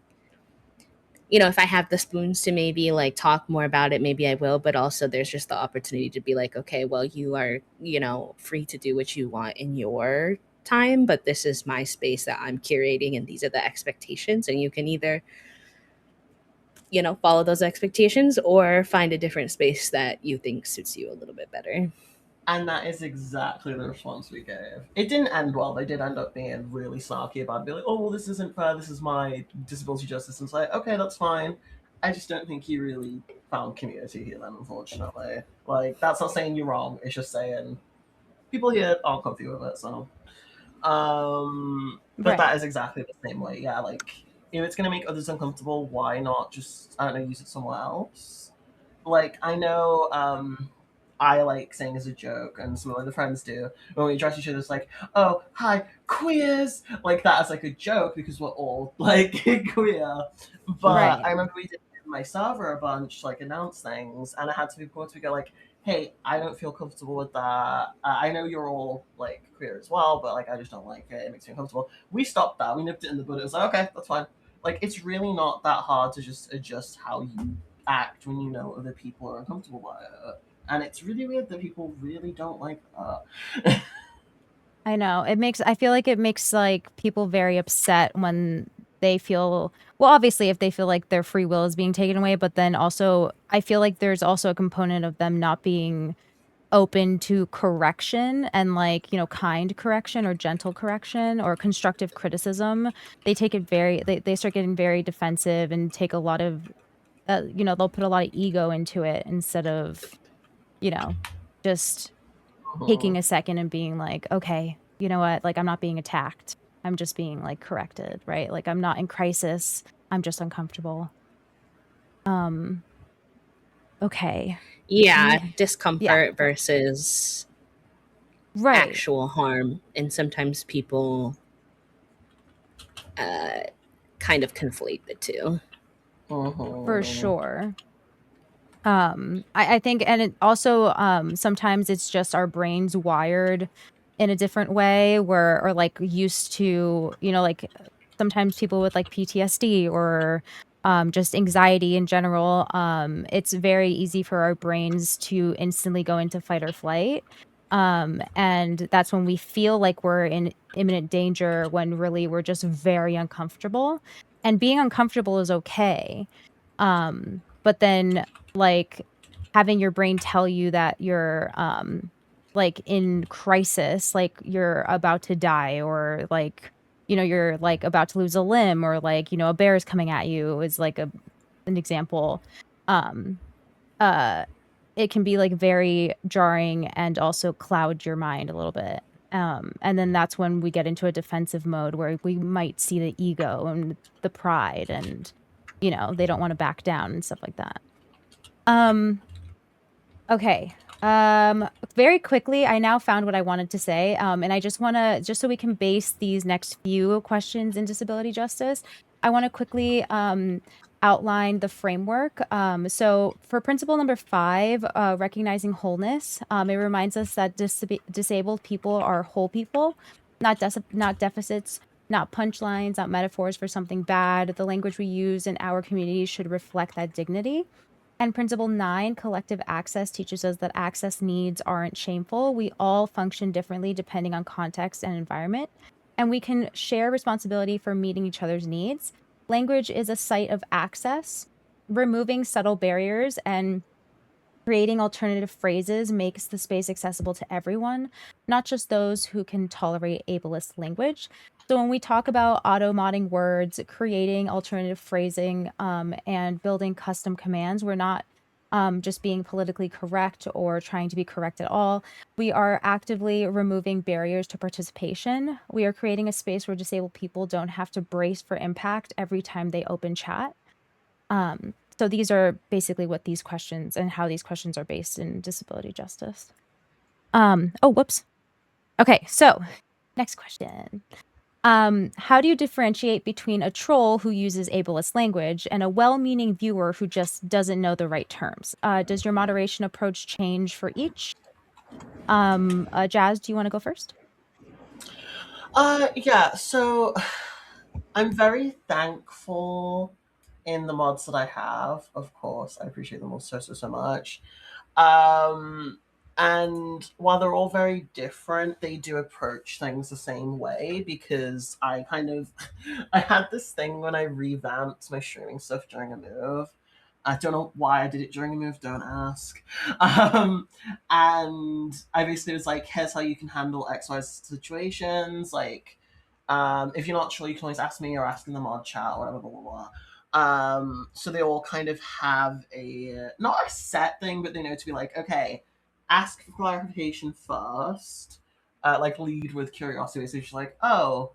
you know, if I have the spoons to maybe like talk more about it, maybe I will. But also there's just the opportunity to be like, okay, well, you are, you know, free to do what you want in your time, but this is my space that I'm curating and these are the expectations. And you can either, you know, follow those expectations or find a different space that you think suits you a little bit better. and that is exactly the response we gave. It didn't end well. They did end up being really snarky about it, being like, oh, well, this isn't fair. This is my disability justice. And it's like, okay, that's fine. I just don't think you really found community here then, unfortunately. Like, that's not saying you're wrong. It's just saying people here aren't comfy with it, so. But that Right. is exactly the same way. Yeah, like, if it's going to make others uncomfortable, why not just, I don't know, use it somewhere else? Like, I know, I like saying as a joke, and some of my other friends do, when we address each other, it's like, oh, hi, queers! Like that as like a joke because we're all like queer. But Right. I remember we did it in my server a bunch, like announce things, and I had to be brought to go like, hey, I don't feel comfortable with that. I know you're all like queer as well, but like I just don't like it. It makes me uncomfortable. We stopped that. We nipped it in the bud. It was like, okay, that's fine. Like it's really not that hard to just adjust how you act when you know other people are uncomfortable by it. And it's really weird that people really don't like that. I know. I feel like it makes like people very upset when they feel, well, obviously if they feel like their free will is being taken away, but then also I feel like there's also a component of them not being open to correction and like, you know, kind correction or gentle correction or constructive criticism. They take it they start getting very defensive and take a lot of you know, they'll put a lot of ego into it instead of, you know, just taking a second and being like, okay, you know what, like I'm not being attacked, I'm just being like corrected, right? Like I'm not in crisis, I'm just uncomfortable. um okay. Yeah, Yeah, discomfort versus right, actual harm. And sometimes people uh, kind of conflate the two. for Mhm. sure. I think, and it also sometimes it's just our brains wired in a different way, where or like used to, you know, like sometimes people with like PTSD or just anxiety in general, it's very easy for our brains to instantly go into fight or flight. And that's when we feel like we're in imminent danger when really we're just very uncomfortable. And being uncomfortable is okay. But then like having your brain tell you that you're like in crisis, like you're about to die or like you're like about to lose a limb or like a bear is coming at you is like an example. Um uh it can be like very jarring and also cloud your mind a little bit. And then that's when we get into a defensive mode where we might see the ego and the pride and they don't want to back down and stuff like that. Okay. Very quickly, I now found what I wanted to say. And I just want to, just so we can base these next few questions in disability justice, I want to quickly outline the framework. So for principle number 5, recognizing wholeness, it reminds us that disabled people are whole people, not deficits, not punchlines, not metaphors for something bad. The language we use in our community should reflect that dignity. And principle 9, collective access, teaches us that access needs aren't shameful. We all function differently depending on context and environment, and we can share responsibility for meeting each other's needs. Language is a site of access. Removing subtle barriers and creating alternative phrases makes the space accessible to everyone, not just those who can tolerate ableist language. So when we talk about auto-modding words, creating alternative phrasing, and building custom commands, we're not just being politically correct or trying to be correct at all. We are actively removing barriers to participation. We are creating a space where disabled people don't have to brace for impact every time they open chat. So these are basically what these questions and how these questions are based in disability justice. Oh, whoops. Okay, so next question. How do you differentiate between a troll who uses ableist language and a well-meaning viewer who just doesn't know the right terms? Does your moderation approach change for each? Jazz, do you want to go first? Yeah, so I'm very thankful in the mods that I have, of course. I appreciate them all so much. Um, and while they're all very different, they do approach things the same way because I had this thing when I revamped my streaming stuff during a move. I don't know why I did it during a move, don't ask. Um, and I basically was like, here's how you can handle XY situations. Like, if you're not sure, you can always ask me or ask in the mod chat or whatever, blah, blah, blah. So they all kind of have not a set thing, but they know to be like, okay, ask for clarification first, like lead with curiosity. So she's like, oh,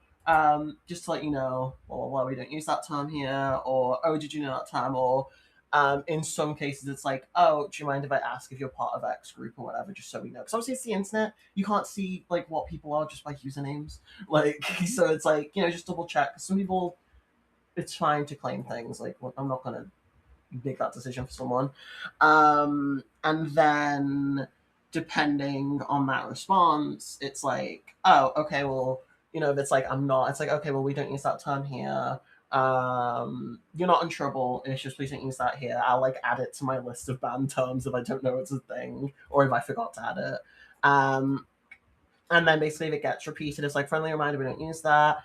just to let you know, or well, we don't use that term here, or oh, did you know that term, or in some cases it's like, oh, do you mind if I ask if you're part of X group or whatever, just so we know? Because obviously it's the internet, you can't see like what people are just by usernames, like so it's like just double check. Some people, it's fine to claim things like, well, I'm not gonna make that decision for someone. And then depending on that response, it's like, oh, okay, well, if it's like I'm not, it's like, okay, well, we don't use that term here. You're not in trouble. It's just please don't use that here. I'll like add it to my list of banned terms if I don't know it's a thing or if I forgot to add it. And then basically if it gets repeated, it's like friendly reminder, we don't use that.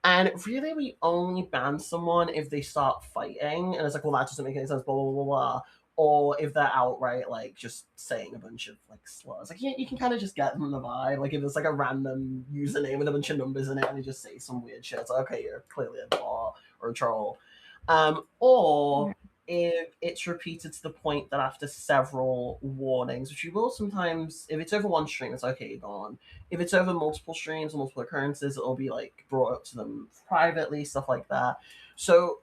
And really, we only ban someone if they start fighting, and it's like, well, that doesn't make any sense, blah blah blah blah. Or if they're outright like just saying a bunch of like slurs, like you can kind of just get them the vibe. Like if it's like a random username with a bunch of numbers in it, and they just say some weird shit, it's like, okay, you're clearly a bot or a troll. Or if it's repeated to the point that after several warnings, which you will sometimes, if it's over one stream, it's okay, gone. If it's over multiple streams or multiple occurrences, it'll be like brought up to them privately, stuff like that. So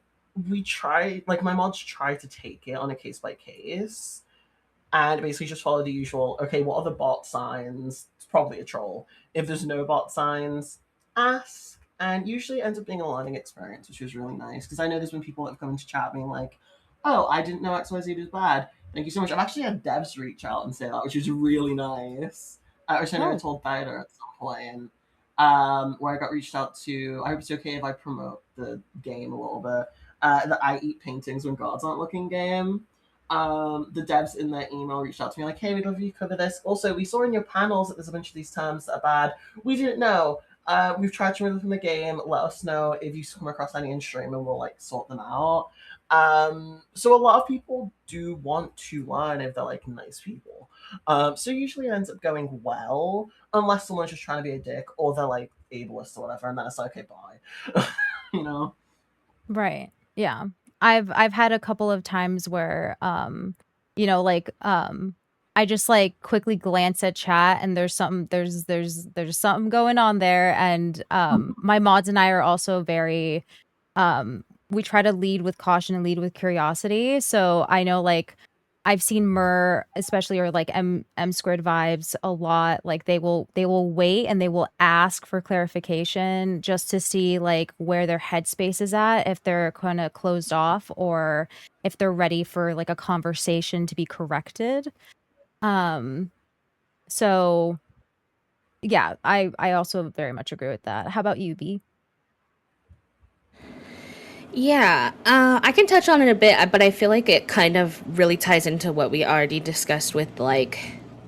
we try, like my mods try to take it on a case by case and basically just follow the usual, okay, what are the bot signs? It's probably a troll. If there's no bot signs, ask. And usually it ends up being a learning experience, which is really nice. Because I know there's been people that have come into chat being like, oh, I didn't know XYZ was bad. Thank you so much. I've actually had devs reach out and say that, which is really nice. Which I know I told Thider at some point. where I got reached out to. I hope it's okay if I promote the game a little bit. The I Eat Paintings When Gods Aren't Looking game. The devs in their email reached out to me like, hey, we'd love you to cover this. Also, we saw in your panels that there's a bunch of these terms that are bad. We didn't know. We've tried to remove them from the game. Let us know if you come across any in stream and we'll like sort them out. So a lot of people do want to learn if they're like nice people. So usually it ends up going well, unless someone's just trying to be a dick or they're like ableist or whatever, and then it's like, okay, bye. You know? Right. Yeah. I've had a couple of times where you know, like I just like quickly glance at chat and there's something going on there, and my mods and I are also very we try to lead with caution and lead with curiosity. So I know like I've seen Mur, especially, or like M squared vibes a lot. Like they will wait and they will ask for clarification just to see like where their headspace is at, if they're kind of closed off or if they're ready for like a conversation to be corrected. Um, so yeah, I also very much agree with that. How about you, B? Yeah, I can touch on it a bit, but I feel like it kind of really ties into what we already discussed with like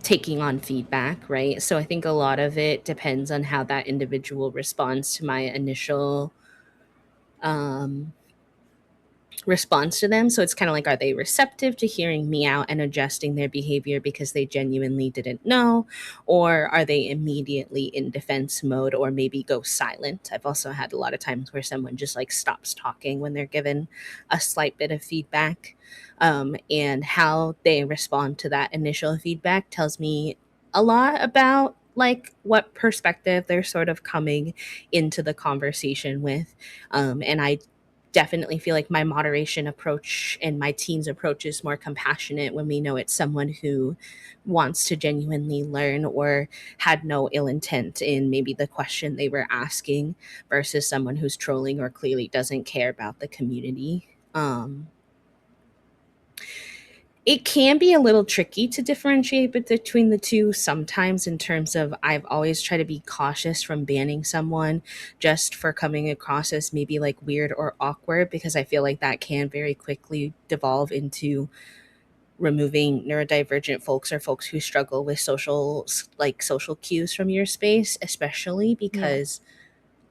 taking on feedback, right? So I think a lot of it depends on how that individual responds to my initial um, response to them. So it's kind of like, are they receptive to hearing me out and adjusting their behavior because they genuinely didn't know? Or are they immediately in defense mode or maybe go silent? I've also had a lot of times where someone just like stops talking when they're given a slight bit of feedback. And how they respond to that initial feedback tells me a lot about like what perspective they're sort of coming into the conversation with. And I definitely feel like my moderation approach and my team's approach is more compassionate when we know it's someone who wants to genuinely learn or had no ill intent in maybe the question they were asking versus someone who's trolling or clearly doesn't care about the community. It can be a little tricky to differentiate between the two sometimes, in terms of I've always tried to be cautious from banning someone just for coming across as maybe like weird or awkward, because I feel like that can very quickly devolve into removing neurodivergent folks or folks who struggle with social cues from your space, especially Yeah. because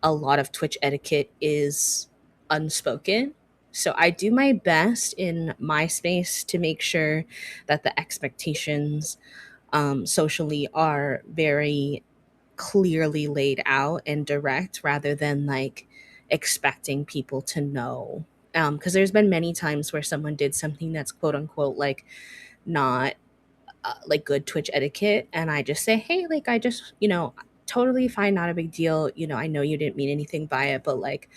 a lot of Twitch etiquette is unspoken. So I do my best in my space to make sure that the expectations socially are very clearly laid out and direct, rather than like expecting people to know. Because there's been many times where someone did something that's quote unquote like not like good Twitch etiquette, and I just say, hey, like I just, totally fine, not a big deal. I know you didn't mean anything by it, but like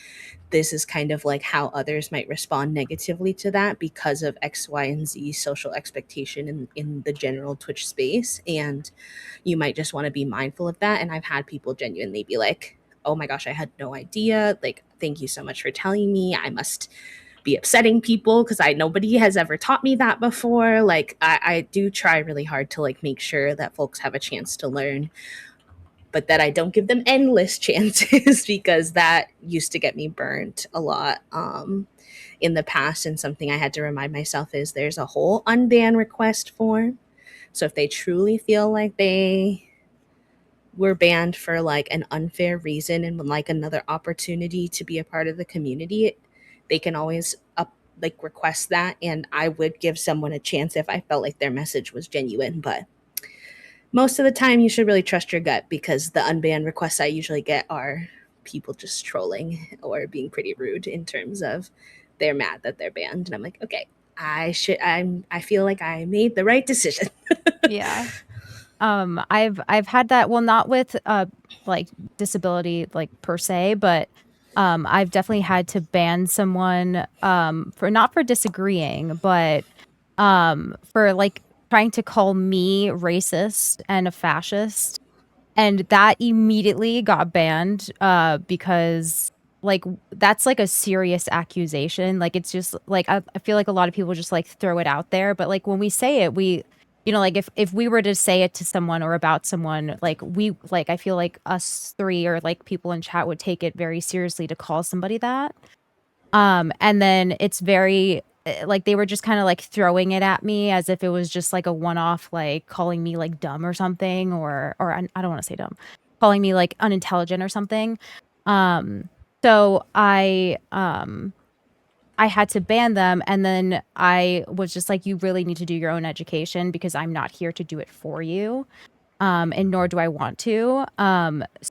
this is kind of like how others might respond negatively to that because of X, Y, and Z social expectation in the general Twitch space. And you might just want to be mindful of that. And I've had people genuinely be like, oh my gosh, I had no idea. Like, thank you so much for telling me. I must be upsetting people because nobody has ever taught me that before. Like I do try really hard to like make sure that folks have a chance to learn, but that I don't give them endless chances because that used to get me burnt a lot in the past. And something I had to remind myself is there's a whole unban request form. So if they truly feel like they were banned for like an unfair reason and would like another opportunity to be a part of the community, they can always request that, and I would give someone a chance if I felt like their message was genuine. But most of the time you should really trust your gut, because the unbanned requests I usually get are people just trolling or being pretty rude in terms of they're mad that they're banned, and I'm like, okay, I feel like I made the right decision. Yeah. I've had that, well, not with like disability like per se, but I've definitely had to ban someone for, not for disagreeing, but for like trying to call me racist and a fascist, and that immediately got banned because like that's like a serious accusation. Like it's just like I feel like a lot of people just like throw it out there, but like when we say it, you know, like if we were to say it to someone or about someone, like I feel like us three or like people in chat would take it very seriously to call somebody that. And then it's very like they were just kind of like throwing it at me as if it was just like a one-off, like calling me like dumb or something, or I don't want to say dumb, calling me like unintelligent or something. So I had to ban them, and then I was just like, you really need to do your own education because I'm not here to do it for you. And nor do I want to.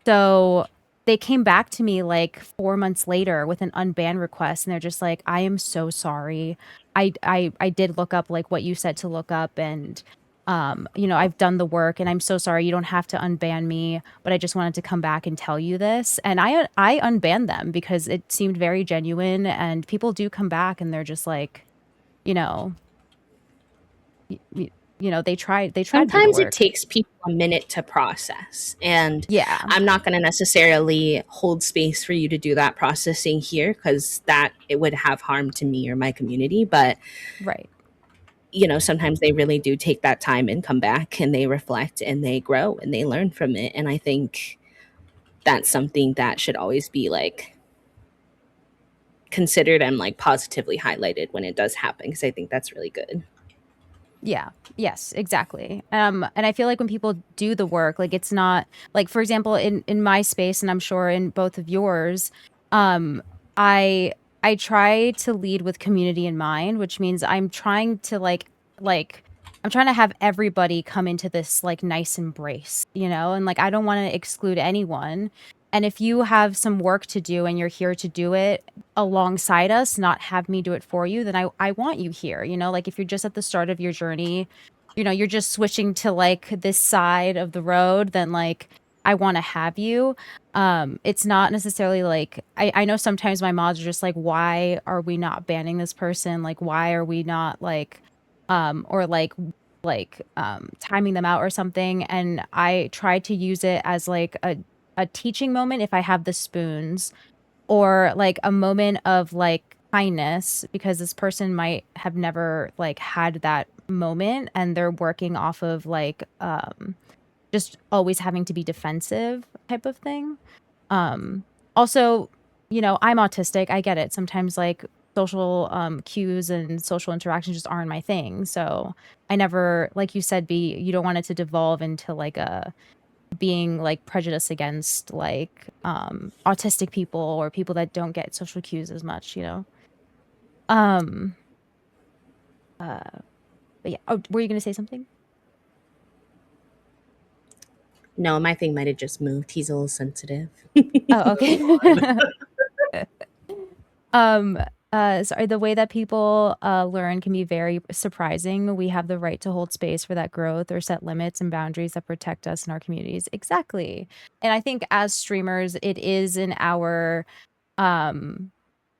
So they came back to me like 4 months later with an unban request, and they're just like, "I am so sorry. I did look up like what you said to look up, and you know, I've done the work, and I'm so sorry. You don't have to unban me, but I just wanted to come back and tell you this." And I unbanned them because it seemed very genuine, and people do come back, and they're just like, you know, you know, they tried to do the Sometimes it work. takes people a minute to process, and Yeah. I'm not going to necessarily hold space for you to do that processing here because that it would have harm to me or my community. But Right. you know, sometimes they really do take that time and come back and they reflect and they grow and they learn from it. And I think that's something that should always be like considered and like positively highlighted when it does happen, because I think that's really good. Yeah. Yes, exactly. And I feel like when people do the work, like it's not like, for example, in my space, and I'm sure in both of yours, um, I I try to lead with community in mind, which means I'm trying to like I'm trying to have everybody come into this like nice embrace, you know, and like I don't want to exclude anyone. And if you have some work to do and you're here to do it alongside us, not have me do it for you, then I want you here, you know? Like if you're just at the start of your journey, you know, you're just switching to like this side of the road, then like I want to have you. It's not necessarily like I know sometimes my mods are just like, why are we not banning this person? Like why are we not like or timing them out or something? And I try to use it as like a teaching moment if I have the spoons, or like a moment of like kindness because this person might have never like had that moment and they're working off of like just always having to be defensive type of thing. Also, you know, I'm autistic. I get it. Sometimes like social cues and social interactions just aren't my thing. So I never, like you said, you don't want it to devolve into like a being like prejudiced against like autistic people or people that don't get social cues as much, you know. Um uh but yeah. Oh, were you gonna say something? No, my thing might have just moved. He's a little sensitive. Oh, okay. um sorry, the way that people learn can be very surprising. We have the right to hold space for that growth or set limits and boundaries that protect us and our communities. Exactly. And I think as streamers, it is um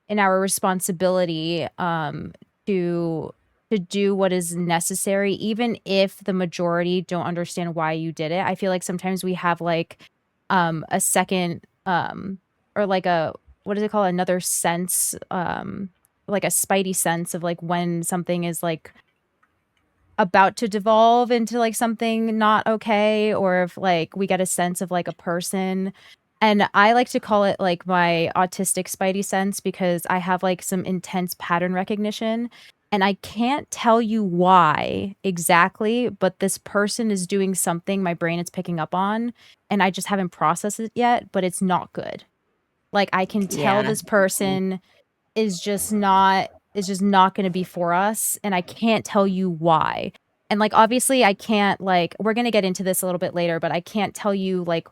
in our responsibility to do what is necessary, even if the majority don't understand why you did it. I feel like sometimes we have like a second or like a, what is it called, another sense, like a spidey sense of like when something is like about to devolve into like something not okay, or if like we get a sense of like a person. And I like to call it like my autistic spidey sense because I have like some intense pattern recognition, and I can't tell you why exactly, but this person is doing something my brain is picking up on, and I just haven't processed it yet, but it's not good. Like I can tell Yeah. this person is just not going to be for us, and I can't tell you why. And like obviously I can't, like, we're going to get into this a little bit later, but I can't tell you like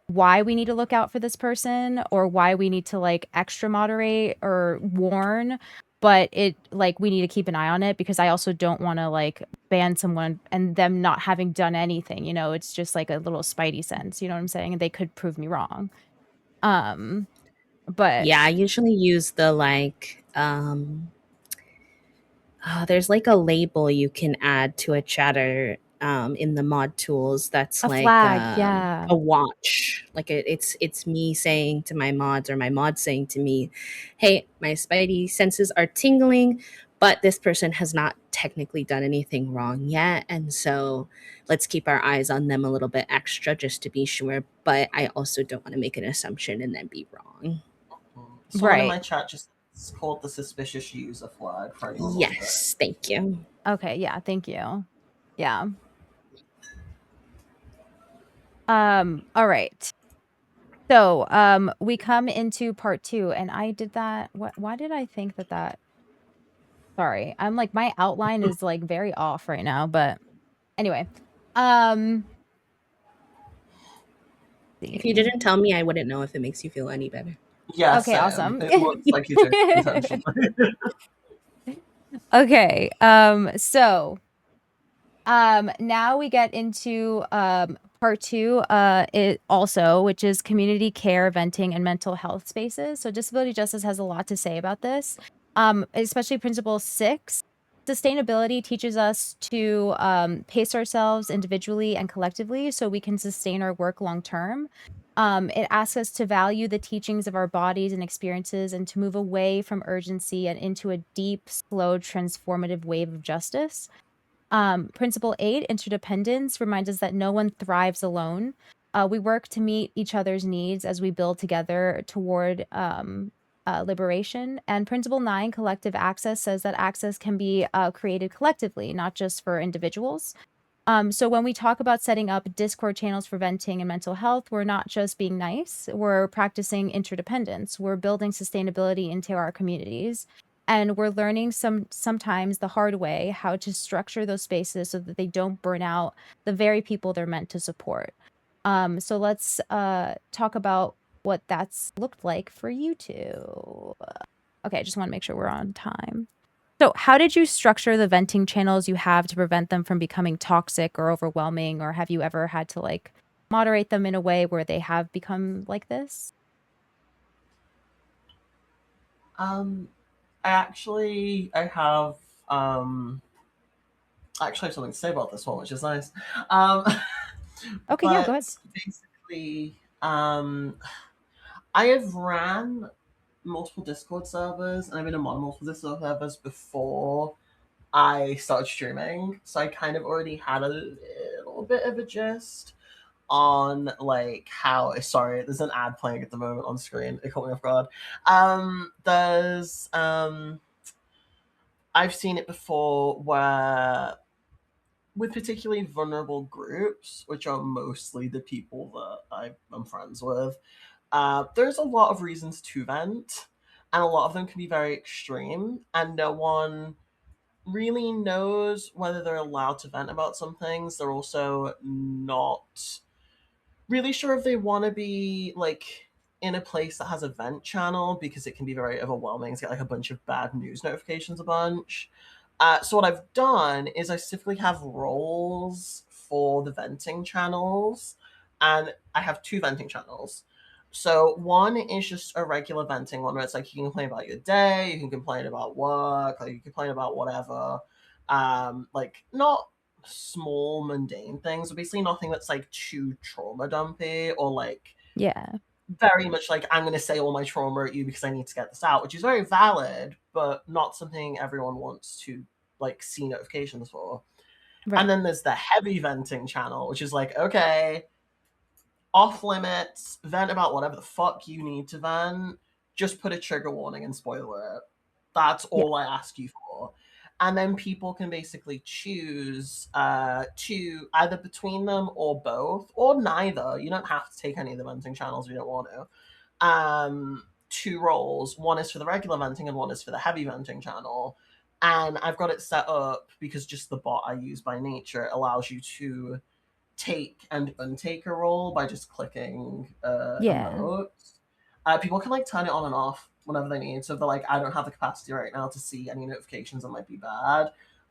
why we need to look out for this person or why we need to like extra moderate or warn, but it like we need to keep an eye on it because I also don't want to like ban someone and them not having done anything, you know. It's just like a little spidey sense, you know what I'm saying? And they could prove me wrong. um but Yeah, I usually use the like there's like a label you can add to a chatter in the mod tools that's a like flag, yeah. a watch. Like it's me saying to my mods or my mods saying to me, "Hey, my spidey senses are tingling, but this person has not technically done anything wrong yet. And so let's keep our eyes on them a little bit extra just to be sure. But I also don't want to make an assumption and then be wrong. Someone in my chat just called the suspicious user flag for anyone wondering. Yes, thank you. Okay, yeah, thank you. Yeah. All right. So, we come into part 2, and I did that. Why did I think that? Sorry, I'm like, my outline is like very off right now, but anyway. If you didn't tell me, I wouldn't know if it makes you feel any better. Yeah, Okay, awesome. It looks like you did it intentionally. Okay, so now we get into part 2, it also, which is community care, venting, and mental health spaces. So disability justice has a lot to say about this, especially principle 6. Sustainability teaches us to pace ourselves individually and collectively so we can sustain our work long term. It asks us to value the teachings of our bodies and experiences and to move away from urgency and into a deep, slow, transformative wave of justice. Principle 8, interdependence, reminds us that no one thrives alone. We work to meet each other's needs as we build together toward liberation. And principle 9, collective access, says that access can be created collectively, not just for individuals. So when we talk about setting up Discord channels for venting and mental health, we're not just being nice, we're practicing interdependence. We're building sustainability into our communities. And we're learning sometimes the hard way how to structure those spaces so that they don't burn out the very people they're meant to support. So let's talk about what that's looked like for you two. Okay, I just want to make sure we're on time. So how did you structure the venting channels you have to prevent them from becoming toxic or overwhelming? Or have you ever had to like moderate them in a way where they have become like this? I have something to say about this one, which is nice. Okay, yeah, go ahead. Basically, I have ran multiple Discord servers, and I've been on multiple Discord servers before I started streaming, so I kind of already had a little bit of a gist on like how. Sorry, there's an ad playing at the moment on screen. It caught me off guard. There's I've seen it before where with particularly vulnerable groups, which are mostly the people that I'm friends with, there's a lot of reasons to vent, and a lot of them can be very extreme, and no one really knows whether they're allowed to vent about some things. They're also not really sure if they want to be like in a place that has a vent channel because it can be very overwhelming to get like a bunch of bad news notifications a bunch. So what I've done is I specifically have roles for the venting channels, and I have 2 venting channels. So one is just a regular venting one where it's like you can complain about your day, you can complain about work, like you can complain about whatever. Like not small mundane things, but basically nothing that's like too trauma dumpy or like Yeah. very much like I'm going to say all my trauma at you because I need to get this out, which is very valid, but not something everyone wants to like see notifications for. Right. And then there's the heavy venting channel, which is like, okay, off limits, vent about whatever the fuck you need to vent. Just put a trigger warning and spoiler it. That's Yeah. all I ask you for. And then people can basically choose to either between them or both or neither. You don't have to take any of the venting channels if you don't want to. 2 roles. One is for the regular venting and one is for the heavy venting channel. And I've got it set up because just the bot I use by nature allows you to take and untake a role by just clicking a mode. People can like turn it on and off whenever they need. So if they're like, I don't have the capacity right now to see any notifications that might be bad,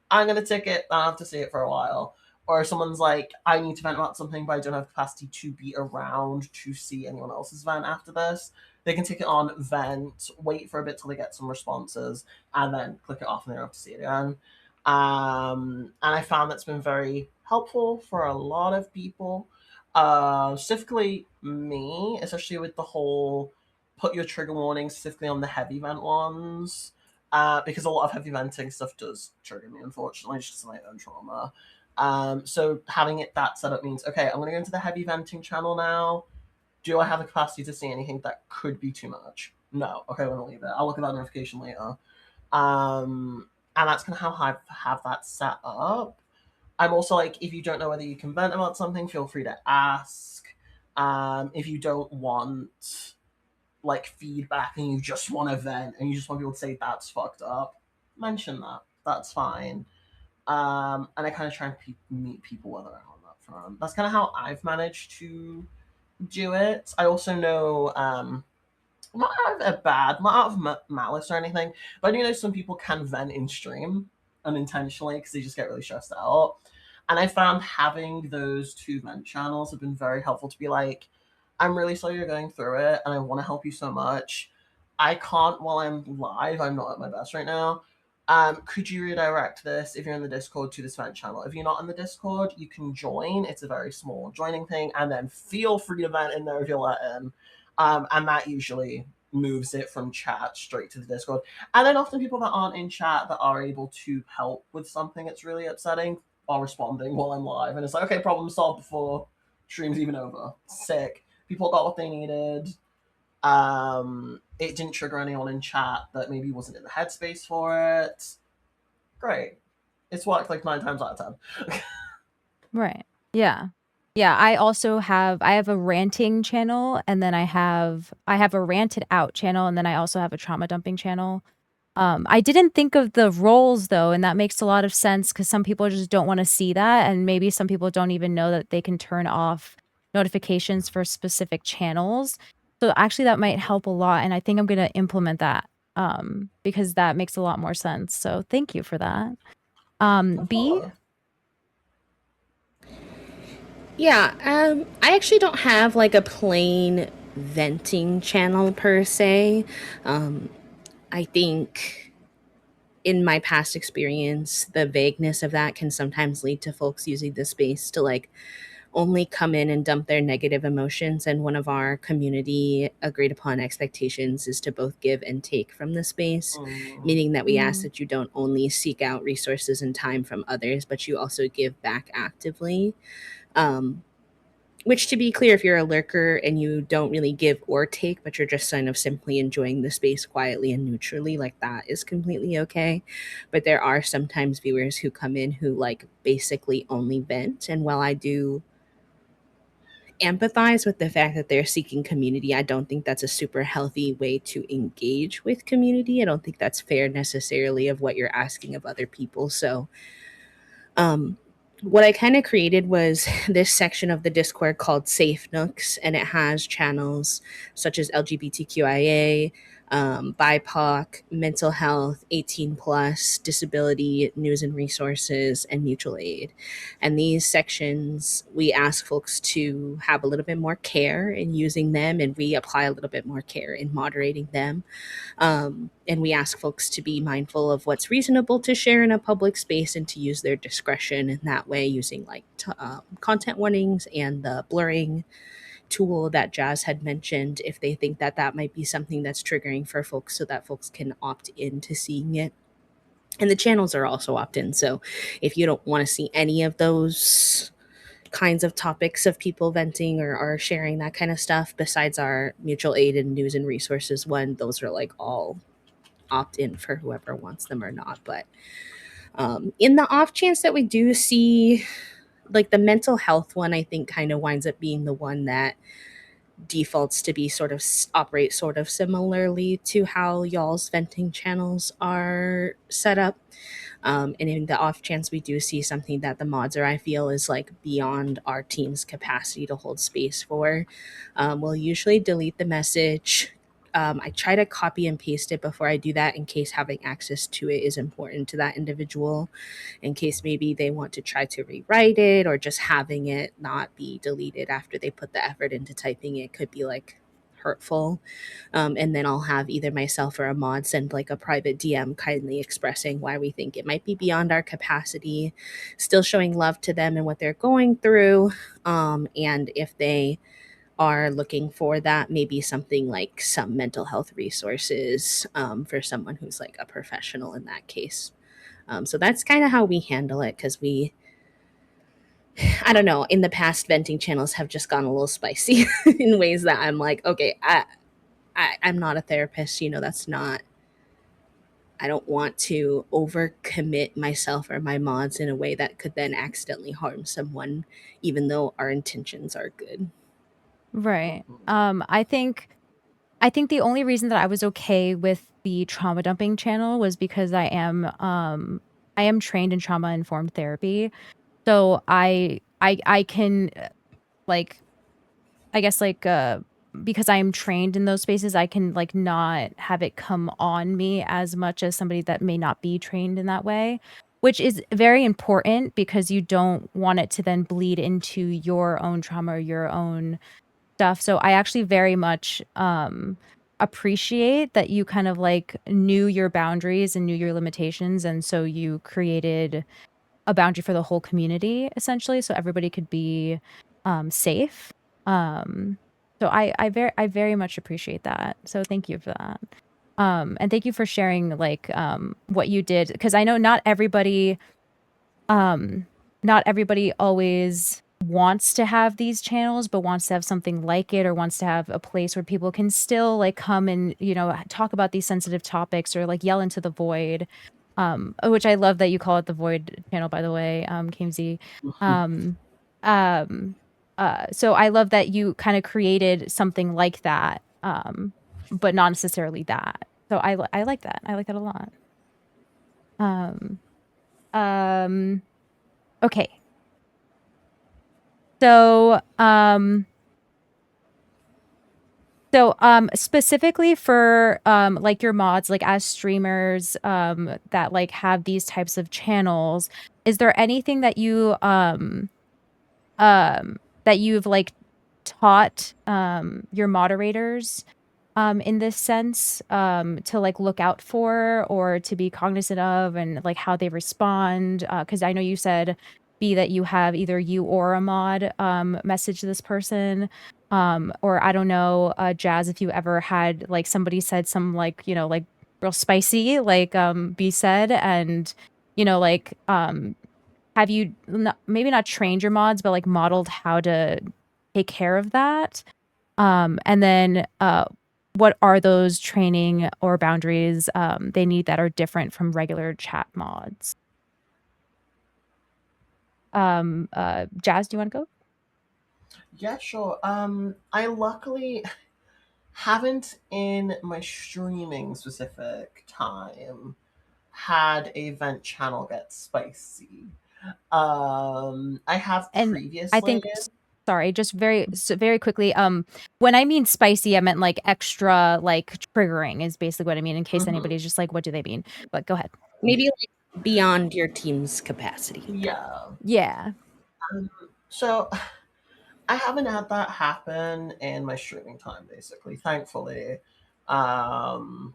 I'm gonna tick it. I don't have to see it for a while. Or if someone's like, I need to vent about something, but I don't have capacity to be around to see anyone else's vent after this, they can tick it on, vent, wait for a bit till they get some responses, and then click it off and they don't have to see it again. And I found that's been very helpful for a lot of people, specifically me, especially with the whole put your trigger warning specifically on the heavy vent ones. because a lot of heavy venting stuff does trigger me, unfortunately, it's just my own trauma. So having it that set up means, okay, I'm going to go into the heavy venting channel now. Do I have the capacity to see anything that could be too much? No. Okay, I'm going to leave it. I'll look at that notification later. And that's kind of how I have that set up. I'm also like, if you don't know whether you can vent about something, feel free to ask. If you don't want like feedback and you just want to vent and you just want people to say that's fucked up, mention that. That's fine. And I kind of try and meet people where they're at on that front. That's kind of how I've managed to do it. I also know, not out of not out of malice or anything, but I do know some people can vent in stream unintentionally because they just get really stressed out. And I found having those two vent channels have been very helpful to be like, I'm really sorry you're going through it and I want to help you so much. I can't while I'm live, I'm not at my best right now. Could you redirect this if you're in the Discord to this vent channel? If you're not in the Discord, you can join. It's a very small joining thing, and then feel free to vent in there if you're let in. And that usually moves it from chat straight to the Discord. And then often people that aren't in chat that are able to help with something that's really upsetting are responding while I'm live. And it's like, okay, problem solved before stream's even over. Sick. People got what they needed. It didn't trigger anyone in chat that maybe wasn't in the headspace for it. Great. It's worked like 9 times out of 10. Right. Yeah. Yeah, I have a ranting channel, and then I have a ranted out channel, and then I also have a trauma dumping channel. I didn't think of the roles though, and that makes a lot of sense because some people just don't want to see that, and maybe some people don't even know that they can turn off notifications for specific channels. So actually that might help a lot, and I think I'm gonna implement that because that makes a lot more sense. So thank you for that. B? Yeah, I actually don't have like a plain venting channel per se. I think in my past experience, the vagueness of that can sometimes lead to folks using the space to like only come in and dump their negative emotions. And one of our community agreed upon expectations is to both give and take from the space, meaning that we ask that you don't only seek out resources and time from others, but you also give back actively. Which, to be clear, if you're a lurker and you don't really give or take, but you're just kind of simply enjoying the space quietly and neutrally, like that is completely okay. But there are sometimes viewers who come in who like basically only vent. And while I do empathize with the fact that they're seeking community, I don't think that's a super healthy way to engage with community. I don't think that's fair necessarily of what you're asking of other people. So, what I kind of created was this section of the Discord called Safe Nooks, and it has channels such as LGBTQIA, BIPOC, mental health, 18 plus, disability, news and resources, and mutual aid. And these sections, we ask folks to have a little bit more care in using them, and we apply a little bit more care in moderating them. And we ask folks to be mindful of what's reasonable to share in a public space and to use their discretion in that way, using like content warnings and the blurring tool that Jazz had mentioned if they think that that might be something that's triggering for folks, so that folks can opt into seeing it. And the channels are also opt-in. So if you don't want to see any of those kinds of topics of people venting or sharing that kind of stuff, besides our mutual aid and news and resources one, those are like all opt in for whoever wants them or not. But in the off chance that we do see like the mental health one, I think kind of winds up being the one that defaults to be sort of operate sort of similarly to how y'all's venting channels are set up. And in the off chance we do see something that the mods or I feel is like beyond our team's capacity to hold space for, we'll usually delete the message. I try to copy and paste it before I do that in case having access to it is important to that individual, in case maybe they want to try to rewrite it, or just having it not be deleted after they put the effort into typing it could be like hurtful. And then I'll have either myself or a mod send like a private DM kindly expressing why we think it might be beyond our capacity, still showing love to them and what they're going through. And if they are looking for that, maybe something like some mental health resources for someone who's like a professional in that case. So that's kind of how we handle it, because I don't know, in the past, venting channels have just gone a little spicy in ways that I'm like, okay, I'm not a therapist, that's not, I don't want to overcommit myself or my mods in a way that could then accidentally harm someone, even though our intentions are good. Right. Mhm. I think the only reason that I was okay with the trauma dumping channel was because I am trained in trauma informed therapy. So I can like I guess because I am trained in those spaces, I can like not have it come on me as much as somebody that may not be trained in that way, which is very important because you don't want it to then bleed into your own trauma or your own stuff. So I actually very much appreciate that you kind of like knew your boundaries and knew your limitations, and so you created a boundary for the whole community essentially, so everybody could be safe. So I very much appreciate that. So thank you for that. And thank you for sharing like what you did, because I know not everybody always wants to have these channels, but wants to have something like it, or wants to have a place where people can still like come and, talk about these sensitive topics or like yell into the void. Which I love that you call it the void channel, by the way, KMZ. Um, um, so I love that you kind of created something like that, but not necessarily that. So I like that. I like that a lot. Um, um, okay. So, specifically for, like your mods, like as streamers, that like have these types of channels, is there anything that you've like taught, your moderators, in this sense, to like look out for or to be cognizant of, and like how they respond? Because I know you said that you have either you or a mod message this person, or I don't know, Jazz, if you ever had like somebody said some like like real spicy like be said, and like have you maybe not trained your mods, but like modeled how to take care of that? And then what are those training or boundaries they need that are different from regular chat mods? Jazz, do you want to go? Yeah, sure. I luckily haven't in my streaming specific time had a vent channel get spicy. I have And I previously. think, sorry, just very quickly. When I mean spicy, I meant like extra, like triggering is basically what I mean. In case Mhm. anybody's just like, what do they mean? But go ahead. Maybe like beyond your team's capacity. Yeah. Yeah. So I haven't had that happen in my streaming time, basically, thankfully. Um,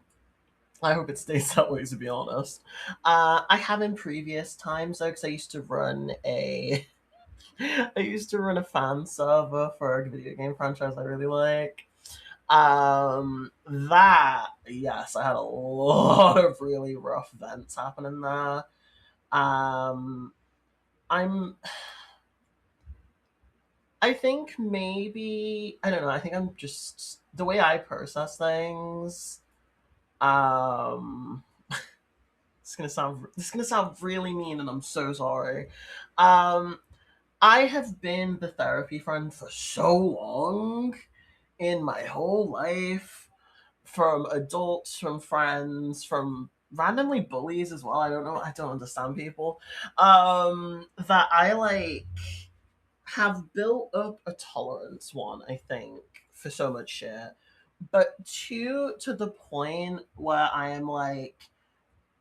I hope it stays that way, to be honest. I have in previous times, though, because I used to run a. I used to run a fan server for a video game franchise I really like. That, yes, I had a lot of really rough events happening there. Um, I'm I think maybe I don't know. I think I'm just the way I process things. Um, this is gonna sound really mean, and I'm so sorry. Um, I have been the therapy friend for so long in my whole life, from adults, from friends, from randomly bullies as well. I don't know. I don't understand people. That I like have built up a tolerance, one, I think, for so much shit. But two, to the point where I am like,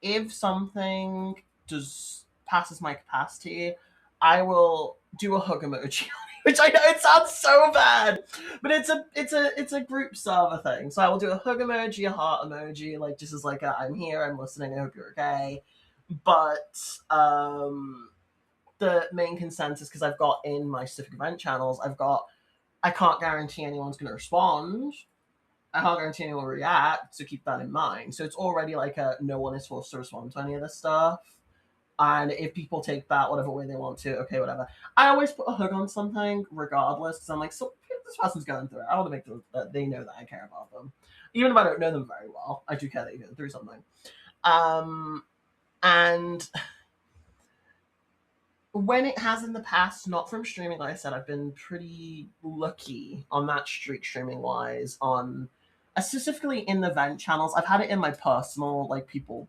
if something does passes my capacity, I will do a hug emoji, which I know it sounds so bad, but it's a group server thing. So I will do a hug emoji, a heart emoji, like just as like a, I'm here, I'm listening, I hope you're okay. But the main consensus, because I've got in my specific event channels, I've got I can't guarantee anyone's going to respond. I can't guarantee anyone will react, so keep that in mind. So it's already like a no one is forced to respond to any of this stuff. And if people take that whatever way they want to, okay, whatever. I always put a hook on something regardless, because I'm like, so this person's going through it. I want to make sure that they know that I care about them. Even if I don't know them very well, I do care that you're going through something. And when it has in the past, not from streaming, like I said, I've been pretty lucky on that streak streaming wise. On specifically in the vent channels, I've had it in my personal, like people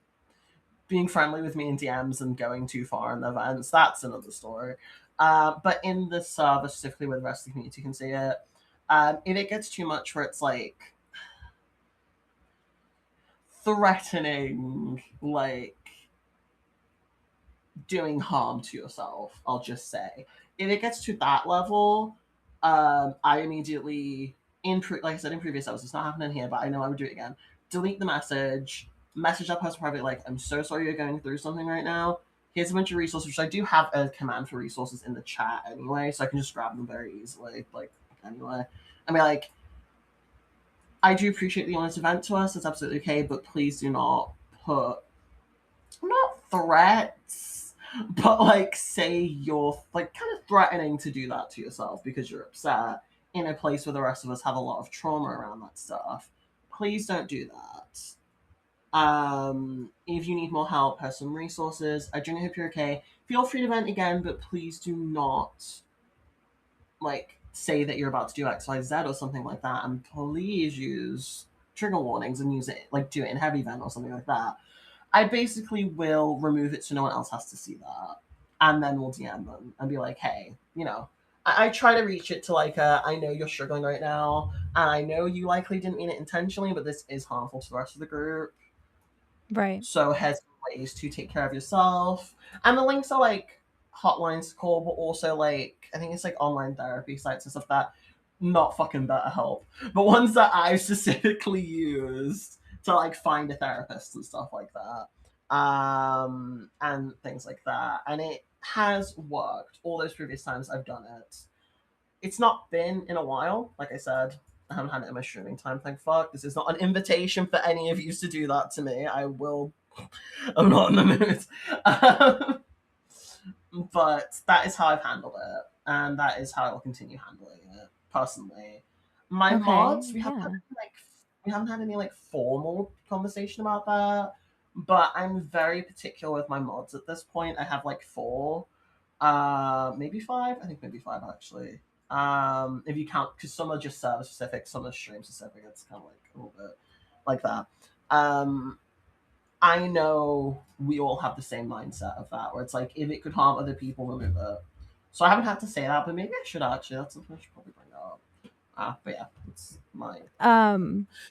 being friendly with me in DMs and going too far in the events. That's another story. But in the server, specifically where the rest of the community can see it, if it gets too much where it's like threatening, like doing harm to yourself, I'll just say. If it gets to that level, I immediately, like I said in previous episodes, it's not happening here, but I know I would do it again. Delete the message that person privately, like, I'm so sorry you're going through something right now. Here's a bunch of resources, which I do have a command for resources in the chat anyway, so I can just grab them very easily. Like, anyway. I mean, like, I do appreciate the honest event to us, it's absolutely okay, but please do not put, not threats, but like say you're like kind of threatening to do that to yourself because you're upset in a place where the rest of us have a lot of trauma around that stuff. Please don't do that. If you need more help, have some resources. I genuinely hope you're okay. Feel free to vent again, but please do not like say that you're about to do XYZ or something like that, and please use trigger warnings and use it, like do it in heavy vent or something like that. I basically will remove it so no one else has to see that. And then we'll DM them and be like, hey, I try to reach it to like, I know you're struggling right now, and I know you likely didn't mean it intentionally, but this is harmful to the rest of the group. Right. So here's ways to take care of yourself. And the links are like hotlines to call, but also like, I think it's like online therapy sites and stuff that, not fucking BetterHelp, but ones that I've specifically used to like find a therapist and stuff like that, and things like that. And it has worked all those previous times I've done it. It's not been in a while, like I said. I haven't had it in my streaming time, thank fuck. This is not an invitation for any of you to do that to me. I'm not in the mood. But that is how I've handled it, and that is how I will continue handling it personally. My mods, we haven't had any like formal conversation about that, but I'm very particular with my mods at this point. I have like 4, maybe 5. I think maybe 5 actually. If you count, because some are just server specific, some are stream specific. It's kind of like a little bit like that. I know we all have the same mindset of that, where it's like, if it could harm other people, remove it. So I haven't had to say that, but maybe I should actually. That's something I should probably bring up. But yeah, it's mine.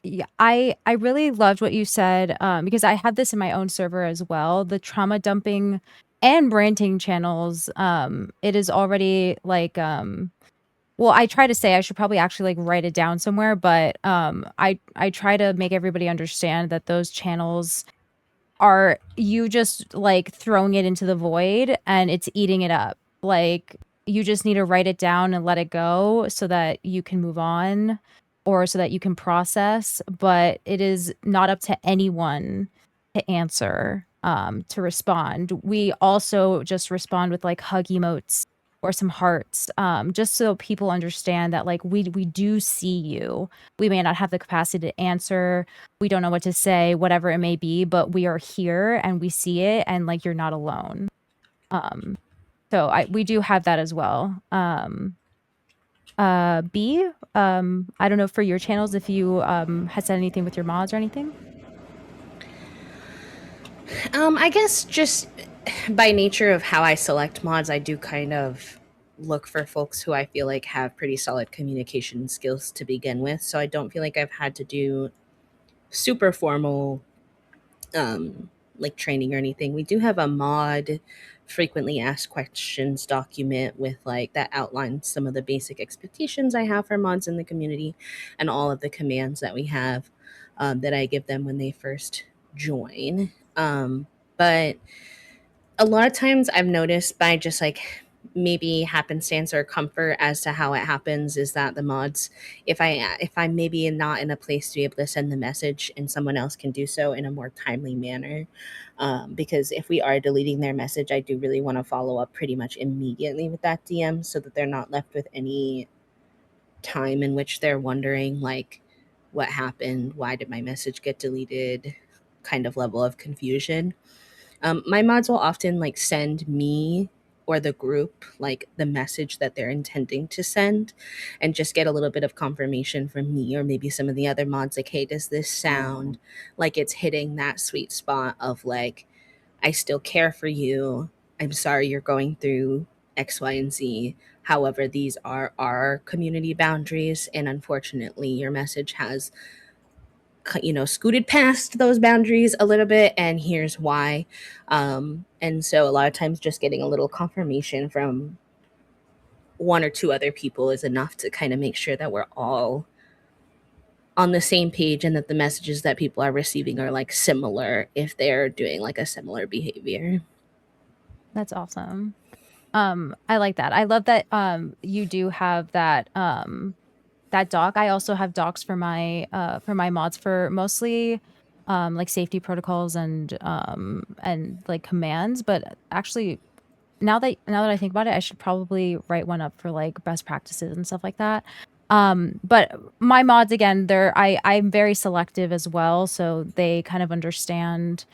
Yeah, I really loved what you said, because I had this in my own server as well. The trauma dumping and ranting channels, it is already like, well, I try to say I should probably actually like write it down somewhere, but I try to make everybody understand that those channels are you just like throwing it into the void and it's eating it up. Like you just need to write it down and let it go so that you can move on or so that you can process, but it is not up to anyone to answer, to respond. We also just respond with like hug emotes or some hearts, just so people understand that like we do see you. We may not have the capacity to answer, we don't know what to say, whatever it may be, but we are here and we see it, and like you're not alone. So we do have that as well. B, I don't know for your channels if you had said anything with your mods or anything. I guess just by nature of how I select mods, I do kind of look for folks who I feel like have pretty solid communication skills to begin with. So I don't feel like I've had to do super formal like training or anything. We do have a mod frequently asked questions document with like that outlines some of the basic expectations I have for mods in the community and all of the commands that we have, that I give them when they first join. But a lot of times I've noticed by just like maybe happenstance or comfort as to how it happens is that the mods, if I'm maybe not in a place to be able to send the message and someone else can do so in a more timely manner, because if we are deleting their message, I do really want to follow up pretty much immediately with that DM so that they're not left with any time in which they're wondering like what happened, why did my message get deleted, kind of level of confusion. My mods will often like send me or the group like the message that they're intending to send and just get a little bit of confirmation from me or maybe some of the other mods like, hey, does this sound like it's hitting that sweet spot of like, I still care for you. I'm sorry you're going through X, Y, and Z. However, these are our community boundaries, and unfortunately, your message has scooted past those boundaries a little bit, and here's why. And so a lot of times just getting a little confirmation from one or two other people is enough to kind of make sure that we're all on the same page and that the messages that people are receiving are like similar if they're doing like a similar behavior. That's awesome. I like that. I love that you do have that that doc. I also have docs for my mods for mostly like safety protocols and like commands, but actually now that I think about it, I should probably write one up for like best practices and stuff like that. But my mods again, I'm very selective as well, so they kind of understand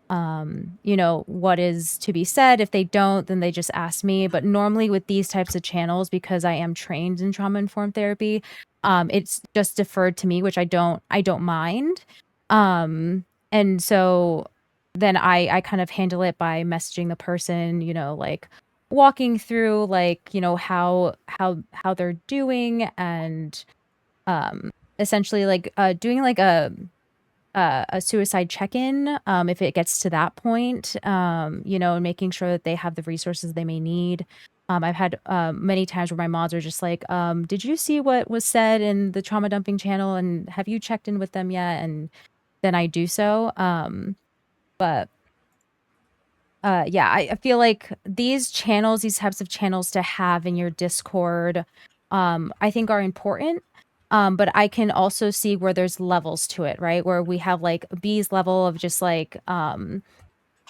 what is to be said. If they don't, then they just ask me. But normally with these types of channels, because I am trained in trauma informed therapy, it's just deferred to me, which I don't mind. And so then I kind of handle it by messaging the person, like walking through like, how they're doing and essentially like doing like a suicide check-in, if it gets to that point, and making sure that they have the resources they may need. I've had many times where my mods are just like, did you see what was said in the trauma dumping channel and have you checked in with them yet? And then I do so. But yeah, I feel like these types of channels to have in your Discord, I think are important. But I can also see where there's levels to it, right? Where we have like B's level of just like,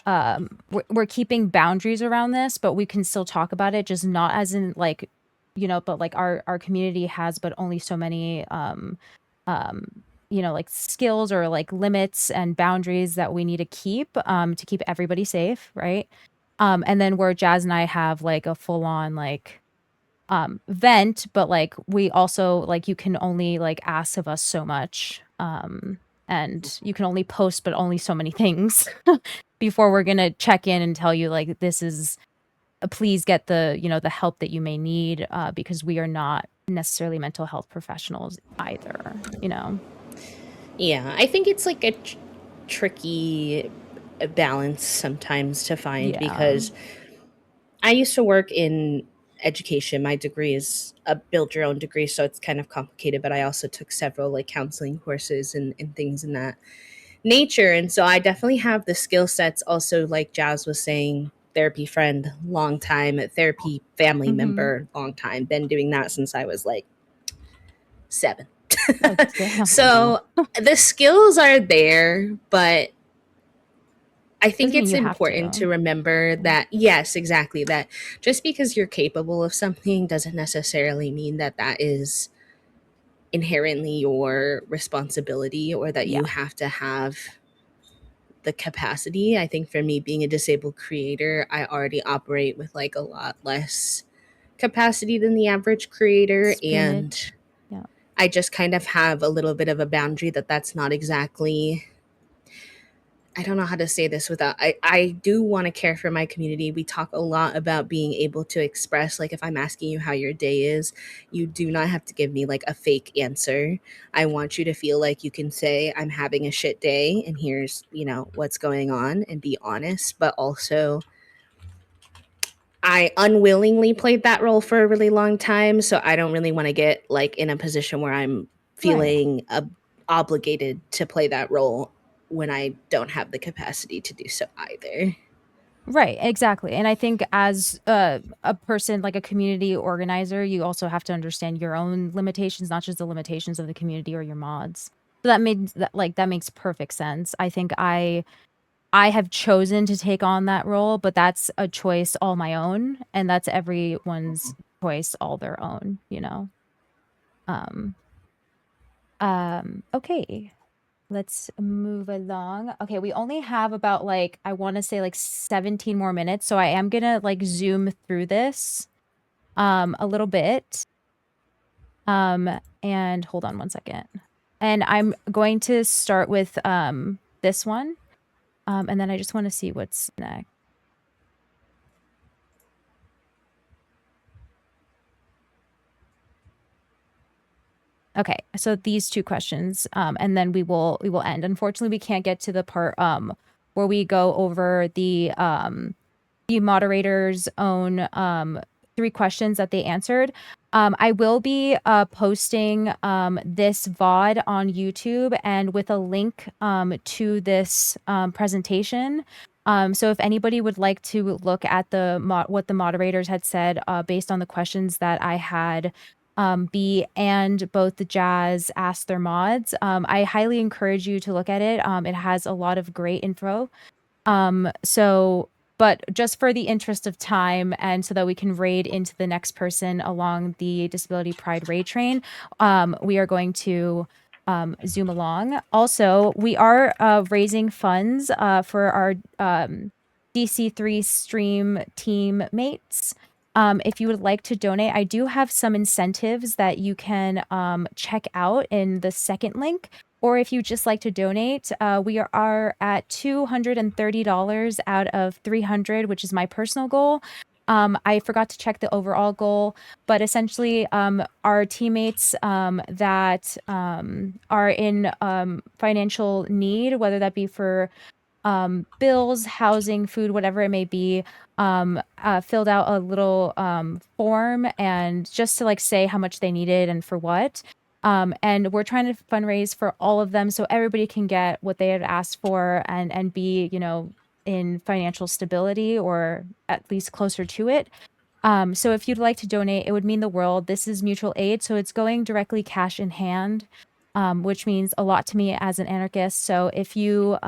we're keeping boundaries around this, but we can still talk about it, just not as in like, but like our community has, but only so many, like skills or like limits and boundaries that we need to keep everybody safe, right? And then where Jazz and I have like a full on like vent, but like we also like you can only like ask of us so much. And you can only post but only so many things before we're gonna check in and tell you like this is please get the the help that you may need, because we are not necessarily mental health professionals either. Yeah, I think it's like a tricky balance sometimes to find Yeah. because I used to work in education. My degree is a build your own degree, so it's kind of complicated, but I also took several like counseling courses and things in that nature. And so I definitely have the skill sets also, like Jazz was saying, therapy friend, long time, therapy family member, long time. Been doing that since I was like 7. Oh, damn. So the skills are there, but I think Doesn't mean it's you have important to. to remember that, yes, exactly, that just because you're capable of something doesn't necessarily mean that that is inherently your responsibility or that you Yeah. have to have the capacity. I think for me, being a disabled creator, I already operate with like a lot less capacity than the average creator. And Spoonage. Yeah. I just kind of have a little bit of a boundary that that's not exactly, I don't know how to say this without, I do want to care for my community. We talk a lot about being able to express, like if I'm asking you how your day is, you do not have to give me like a fake answer. I want you to feel like you can say I'm having a shit day and here's, what's going on and be honest, but also I unwillingly played that role for a really long time, so I don't really want to get like in a position where I'm feeling obligated to play that role when I don't have the capacity to do so either. Right, exactly. And I think as a person, like a community organizer, you also have to understand your own limitations, not just the limitations of the community or your mods. So that means that that makes perfect sense. I think I have chosen to take on that role, but that's a choice all my own, and that's everyone's choice all their own, you know. Um okay. Let's move along. Okay, we only have about like I want to say like 17 more minutes, so I am going to like zoom through this a little bit. And hold on one second. And I'm going to start with this one. And then I just want to see what's next. Okay, so these two questions, and then we will end. Unfortunately, we can't get to the part where we go over the moderator's own 3 questions that they answered. I will be posting this VOD on YouTube and with a link to this presentation. So if anybody would like to look at what the moderators had said based on the questions that I had B and both the Jazz asked their mods, I highly encourage you to look at it. It has a lot of great info. But just for the interest of time and so that we can raid into the next person along the Disability Pride raid train, we are going to zoom along. Also, we are raising funds for our DC3 stream team mates. If you would like to donate, I do have some incentives that you can check out in the second link. Or if you just like to donate, we are at $230 out of 300, which is my personal goal. I forgot to check the overall goal, but essentially our teammates that are in financial need, whether that be for bills, housing, food, whatever it may be, filled out a little form and just to like say how much they needed and for what. And we're trying to fundraise for all of them so everybody can get what they had asked for and be, you know, in financial stability or at least closer to it. So if you'd like to donate, it would mean the world. This is mutual aid, so it's going directly cash in hand, which means a lot to me as an anarchist. So if you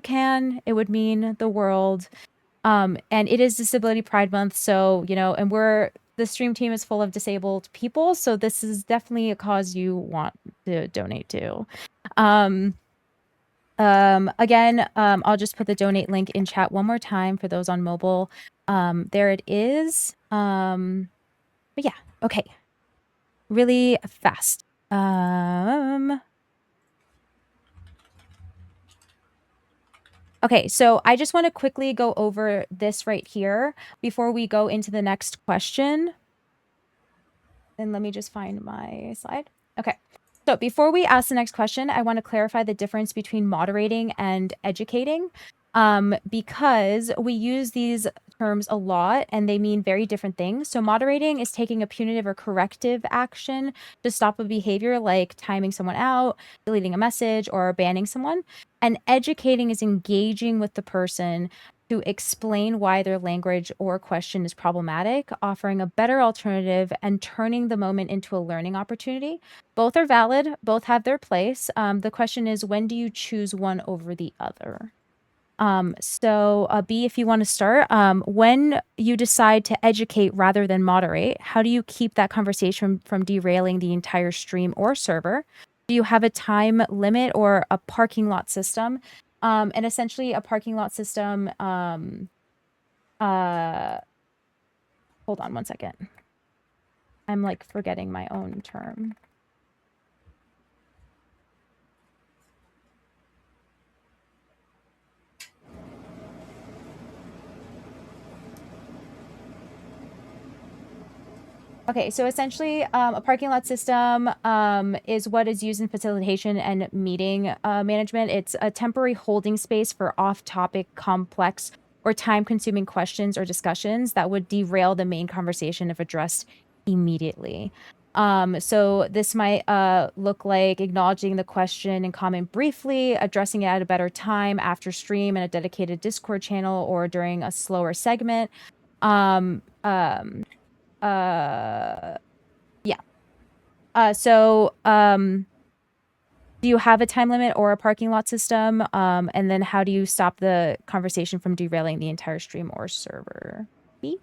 can, it would mean the world. And it is Disability Pride Month, so you know, and the stream team is full of disabled people, so this is definitely a cause you want to donate to. Again, I'll just put the donate link in chat one more time for those on mobile. There it is. But yeah, okay. Really fast. Okay, so I just want to quickly go over this right here before we go into the next question. And let me just find my slide. Okay. So before we ask the next question, I want to clarify the difference between moderating and educating, because we use these terms a lot and they mean very different things. So moderating is taking a punitive or corrective action to stop a behavior like timing someone out, deleting a message, or banning someone. And educating is engaging with the person to explain why their language or question is problematic, offering a better alternative, and turning the moment into a learning opportunity. Both are valid, both have their place. The question is, when do you choose one over the other? B, if you want to start, when you decide to educate rather than moderate, how do you keep that conversation from derailing the entire stream or server? Do you have a time limit or a parking lot system? And essentially a parking lot system, hold on one second. I'm like forgetting my own term. Okay, so essentially, a parking lot system is what is used in facilitation and meeting management. It's a temporary holding space for off-topic, complex, or time-consuming questions or discussions that would derail the main conversation if addressed immediately. So this might look like acknowledging the question and comment briefly, addressing it at a better time after stream in a dedicated Discord channel or during a slower segment. Um, um, yeah. Do you have a time limit or a parking lot system? And then how do you stop the conversation from derailing the entire stream or server? B?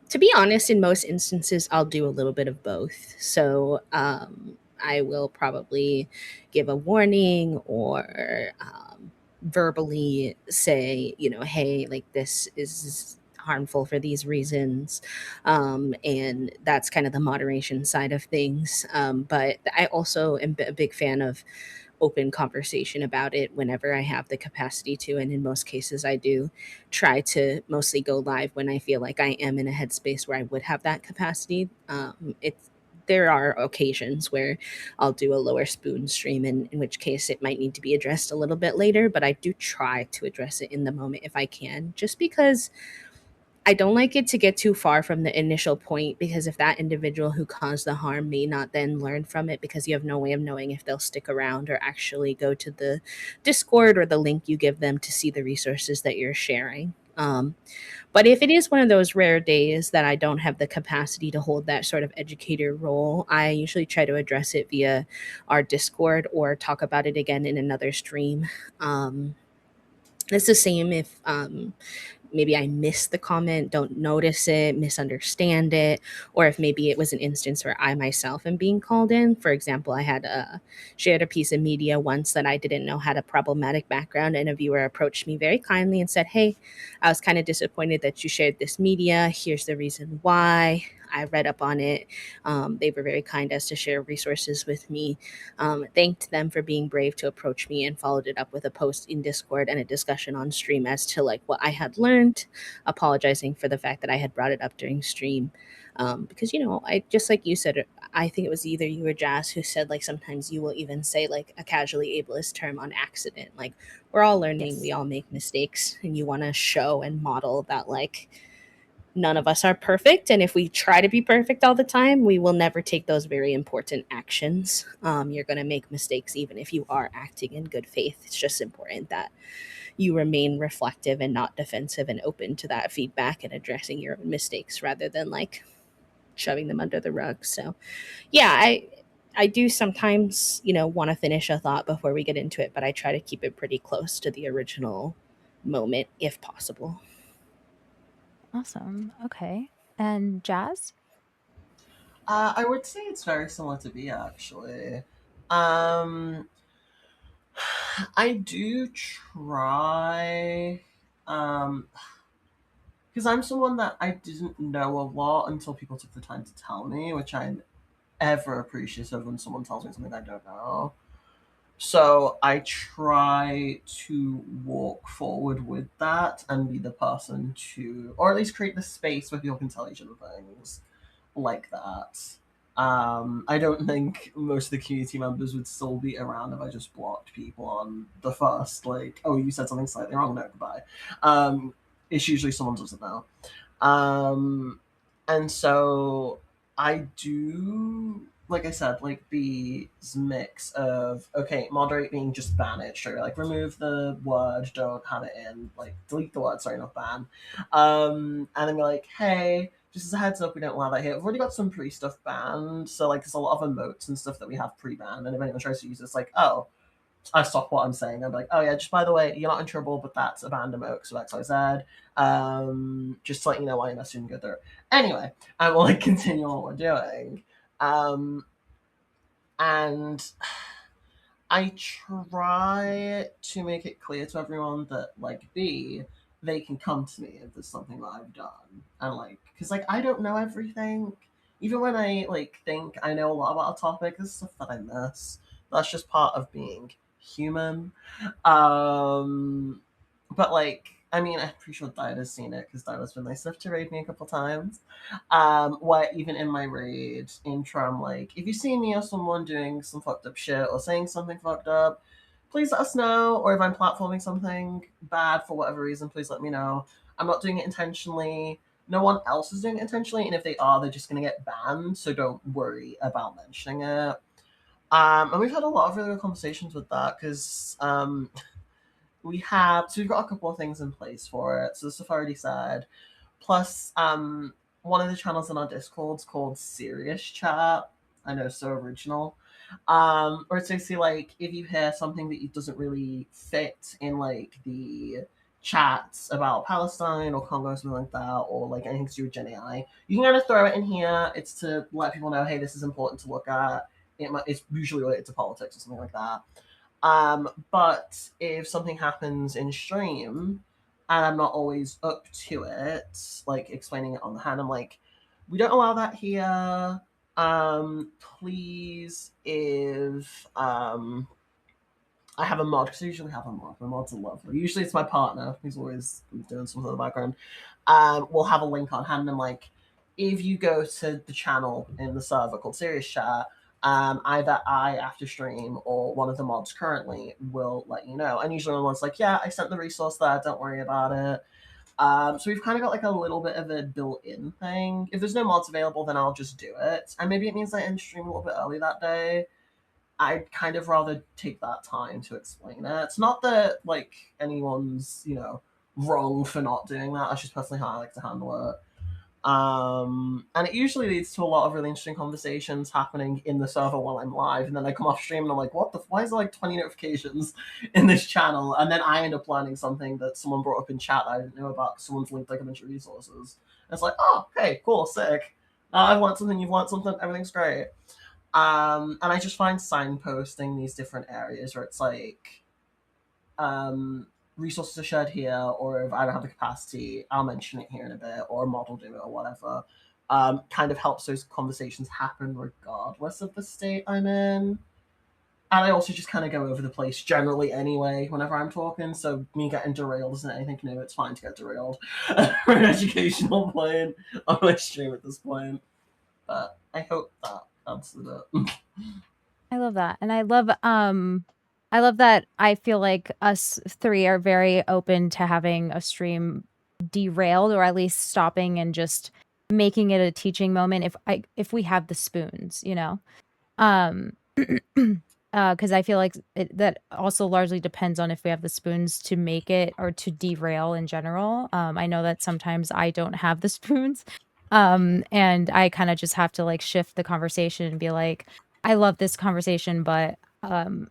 To be honest, in most instances, I'll do a little bit of both. So I will probably give a warning or verbally say, hey, like this is harmful for these reasons. And that's kind of the moderation side of things. But I also am a big fan of open conversation about it whenever I have the capacity to. And in most cases, I do try to mostly go live when I feel like I am in a headspace where I would have that capacity. There are occasions where I'll do a lower spoon stream, in which case it might need to be addressed a little bit later, but I do try to address it in the moment if I can, just because I don't like it to get too far from the initial point, because if that individual who caused the harm may not then learn from it, because you have no way of knowing if they'll stick around or actually go to the Discord or the link you give them to see the resources that you're sharing. But if it is one of those rare days that I don't have the capacity to hold that sort of educator role, I usually try to address it via our Discord or talk about it again in another stream. It's the same if maybe I missed the comment, don't notice it, misunderstand it, or if maybe it was an instance where I myself am being called in. For example, I had shared a piece of media once that I didn't know had a problematic background, and a viewer approached me very kindly and said, "Hey, I was kind of disappointed that you shared this media. Here's the reason why." I read up on it. They were very kind as to share resources with me. Thanked them for being brave to approach me, and followed it up with a post in Discord and a discussion on stream as to like what I had learned, apologizing for the fact that I had brought it up during stream. Because I just like you said, I think it was either you or Jazz who said like sometimes you will even say like a casually ableist term on accident. Like we're all learning, Yes. we all make mistakes, and you want to show and model that like none of us are perfect, and if we try to be perfect all the time, we will never take those very important actions. You're going to make mistakes even if you are acting in good faith. It's just important that you remain reflective and not defensive and open to that feedback and addressing your own mistakes rather than like shoving them under the rug. So yeah, I do sometimes want to finish a thought before we get into it, but I try to keep it pretty close to the original moment if possible. Awesome. Okay. And Jazz? I would say it's very similar to B actually. Um, I do try, because I'm someone that I didn't know a lot until people took the time to tell me, which I'm ever appreciative when someone tells me something I don't know. So I try to walk forward with that and be the person to, or at least create the space where people can tell each other things like that. I don't think most of the community members would still be around if I just blocked people on the first, like, oh, you said something slightly wrong, no, goodbye. It's usually someone doesn't know. Um, and so I do, like I said, like the mix of, okay, moderate being just ban it straight, like remove the word, don't have it in, like delete the word, sorry, not ban. And then be like, hey, just as a heads up, we don't allow that here. We've already got some pre stuff banned, so like there's a lot of emotes and stuff that we have pre banned, and if anyone tries to use it, it's like, oh, I stop what I'm saying. I'm like, oh yeah, just by the way, you're not in trouble, but that's a banned emote, so XYZ. Just to let you know why you're not soon go through. Anyway, I will like continue on what we're doing. And I try to make it clear to everyone that like B, they can come to me if there's something that I've done, and like, because like I don't know everything. Even when I like think I know a lot about a topic, there's stuff that I miss. That's just part of being human. Um, but like, I mean, I'm pretty sure Dida's seen it because Dida's been nice enough to raid me a couple times. What even in my raid intro, I'm like, if you see me or someone doing some fucked up shit or saying something fucked up, please let us know. Or if I'm platforming something bad for whatever reason, please let me know. I'm not doing it intentionally. no one else is doing it intentionally, and if they are, they're just going to get banned, so don't worry about mentioning it. And we've had a lot of really good conversations with that, because we've got a couple of things in place for it. So the stuff I already said. Plus, one of the channels in our Discord's called Serious Chat. I know, so original. Or it's basically like if you hear something that doesn't really fit in like the chats about Palestine or Congo or something like that, or like anything to do with Gen AI, you can kind of throw it in here. It's to let people know, hey, this is important to look at. It's usually related to politics or something like that. But if something happens in stream and I'm not always up to it, like explaining it on the hand, I'm like, we don't allow that here. Please, if I have a mod, because I usually have a mod. My mods are lovely. Usually it's my partner who's always doing something in the background. We'll have a link on hand, and I'm like, if you go to the channel in the server called Serious Chat, either I after stream or one of the mods currently will let you know. And usually one's like, yeah, I sent the resource there, don't worry about it. So we've kind of got like a little bit of a built-in thing. If there's no mods available, then I'll just do it. And maybe it means I end stream a little bit early that day. I'd kind of rather take that time to explain it. It's not that like anyone's, wrong for not doing that. That's just personally how I like to handle it. And it usually leads to a lot of really interesting conversations happening in the server while I'm live, and then I come off stream and I'm like, why is there like 20 notifications in this channel? And then I end up learning something that someone brought up in chat that I didn't know about, because someone's linked like a bunch of resources. And it's like, oh, okay, cool, sick. I've learned something, you've learned something, everything's great. And I just find signposting these different areas where it's like, resources are shared here, or if I don't have the capacity, I'll mention it here in a bit, or a mod will do it, or whatever. Kind of helps those conversations happen regardless of the state I'm in. And I also just kind of go over the place generally anyway whenever I'm talking, so me getting derailed isn't anything new. It's fine to get derailed for an educational plane on my stream at this point. But I hope that answered it. I love that. And I love that I feel like us three are very open to having a stream derailed, or at least stopping and just making it a teaching moment if we have the spoons, because I feel like that also largely depends on if we have the spoons to make it or to derail in general. I know that sometimes I don't have the spoons, and I kind of just have to like shift the conversation and be like, I love this conversation, but not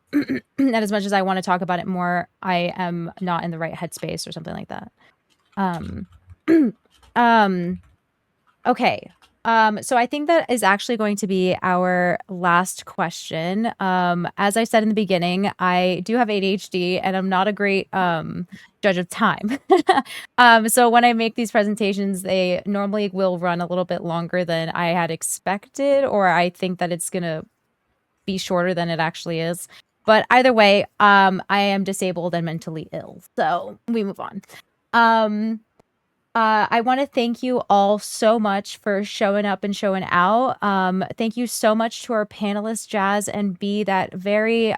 as much as I want to talk about it more, I am not in the right headspace or something like that. Okay. So I think that is actually going to be our last question. As I said in the beginning, I do have ADHD and I'm not a great judge of time. So when I make these presentations, they normally will run a little bit longer than I had expected, or I think that it's going to be shorter than it actually is. But either way, I am disabled and mentally ill. So we move on. I want to thank you all so much for showing up and showing out. Thank you so much to our panelists, Jazz and B, that very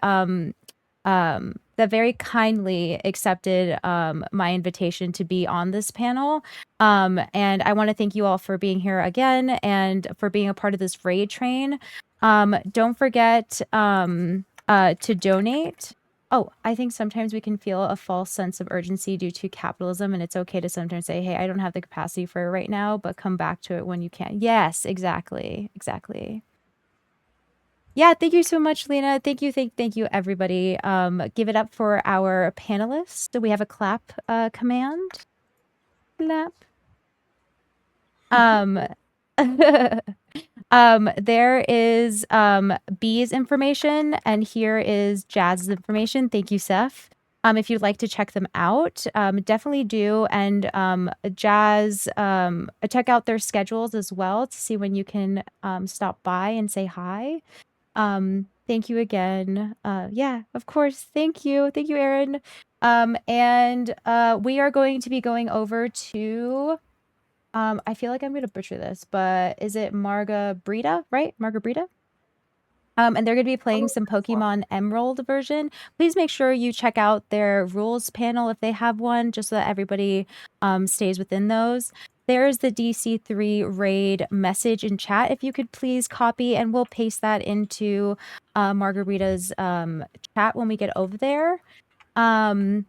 kindly accepted my invitation to be on this panel. And I want to thank you all for being here again and for being a part of this raid train. Don't forget to donate. Oh, I think sometimes we can feel a false sense of urgency due to capitalism, and it's okay to sometimes say, hey, I don't have the capacity for it right now, but come back to it when you can. Yes, exactly. Yeah, thank you so much, Lena. Thank you, everybody. Give it up for our panelists. So we have a clap command. Clap. There is B's information, and here is Jazz's information. Thank you, Seth. If you'd like to check them out, definitely do. And Jazz, check out their schedules as well to see when you can stop by and say hi. Thank you again. Yeah, of course. Thank you, Aaron. And we are going to be going over to. I feel like I'm gonna butcher this, but is it Margarita, right? Margarita? And they're gonna be playing some Pokemon Emerald version. Please make sure you check out their rules panel if they have one, just so that everybody stays within those. there's the DC3 raid message in chat. If you could please copy, and we'll paste that into Margarita's chat when we get over there. And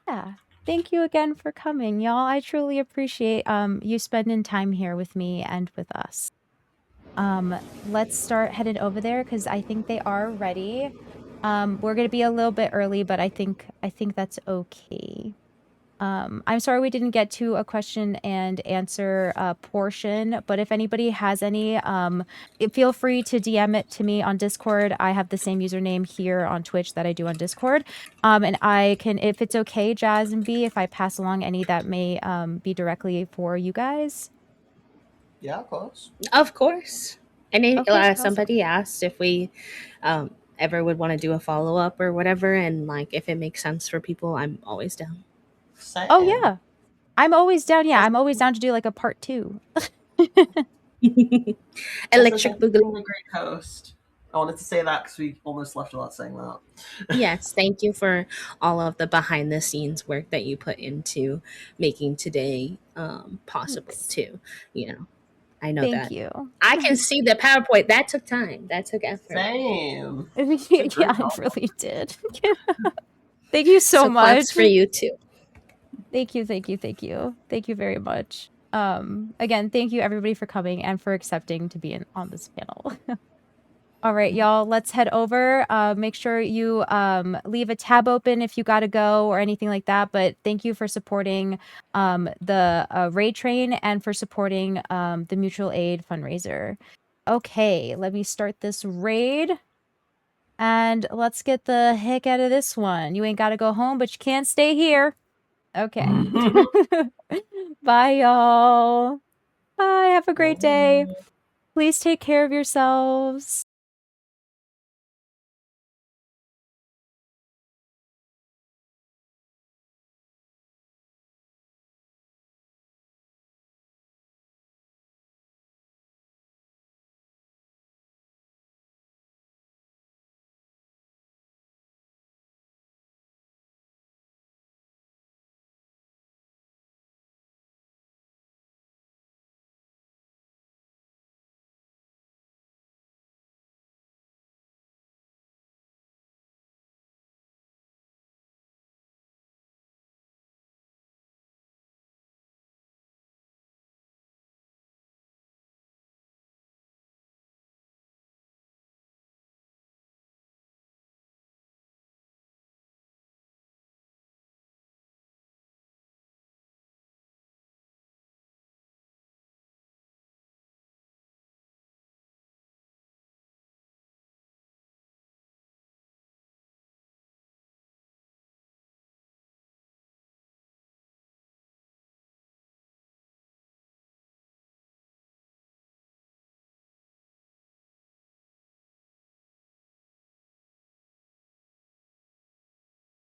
yeah, thank you again for coming, y'all. I truly appreciate you spending time here with me and with us. Let's start headed over there because I think they are ready. We're gonna be a little bit early, but I think that's okay. I'm sorry we didn't get to a question and answer portion, but if anybody has any, feel free to DM it to me on Discord. I have the same username here on Twitch that I do on Discord. And I can, if it's okay, Jazz and B, if I pass along any that may be directly for you guys. Yeah, of course. Of course. And if, Okay, awesome. somebody asked if we ever would want to do a follow up or whatever, and like if it makes sense for people, I'm always down. Same. Oh yeah, I'm always down. Yeah, I'm always down to do like a part 2. Electric also, Boogaloo. A great host. I wanted to say that because we almost left without saying that. Yes, thank you for all of the behind the scenes work that you put into making today possible too. You know, I know Thank that. you. I can see the PowerPoint. That took time. That took effort. Same. Yeah, it really did. Thank you so much. Claps for you too. Thank you, thank you, thank you. Thank you very much. Again, thank you everybody for coming and for accepting to be on this panel. All right, y'all, let's head over. Make sure you leave a tab open if you gotta go or anything like that. But thank you for supporting the raid train and for supporting the mutual aid fundraiser. Okay, let me start this raid. And let's get the heck out of this one. You ain't gotta go home, but you can't stay here. Okay. Bye, y'all. Bye. Have a great day. Please take care of yourselves.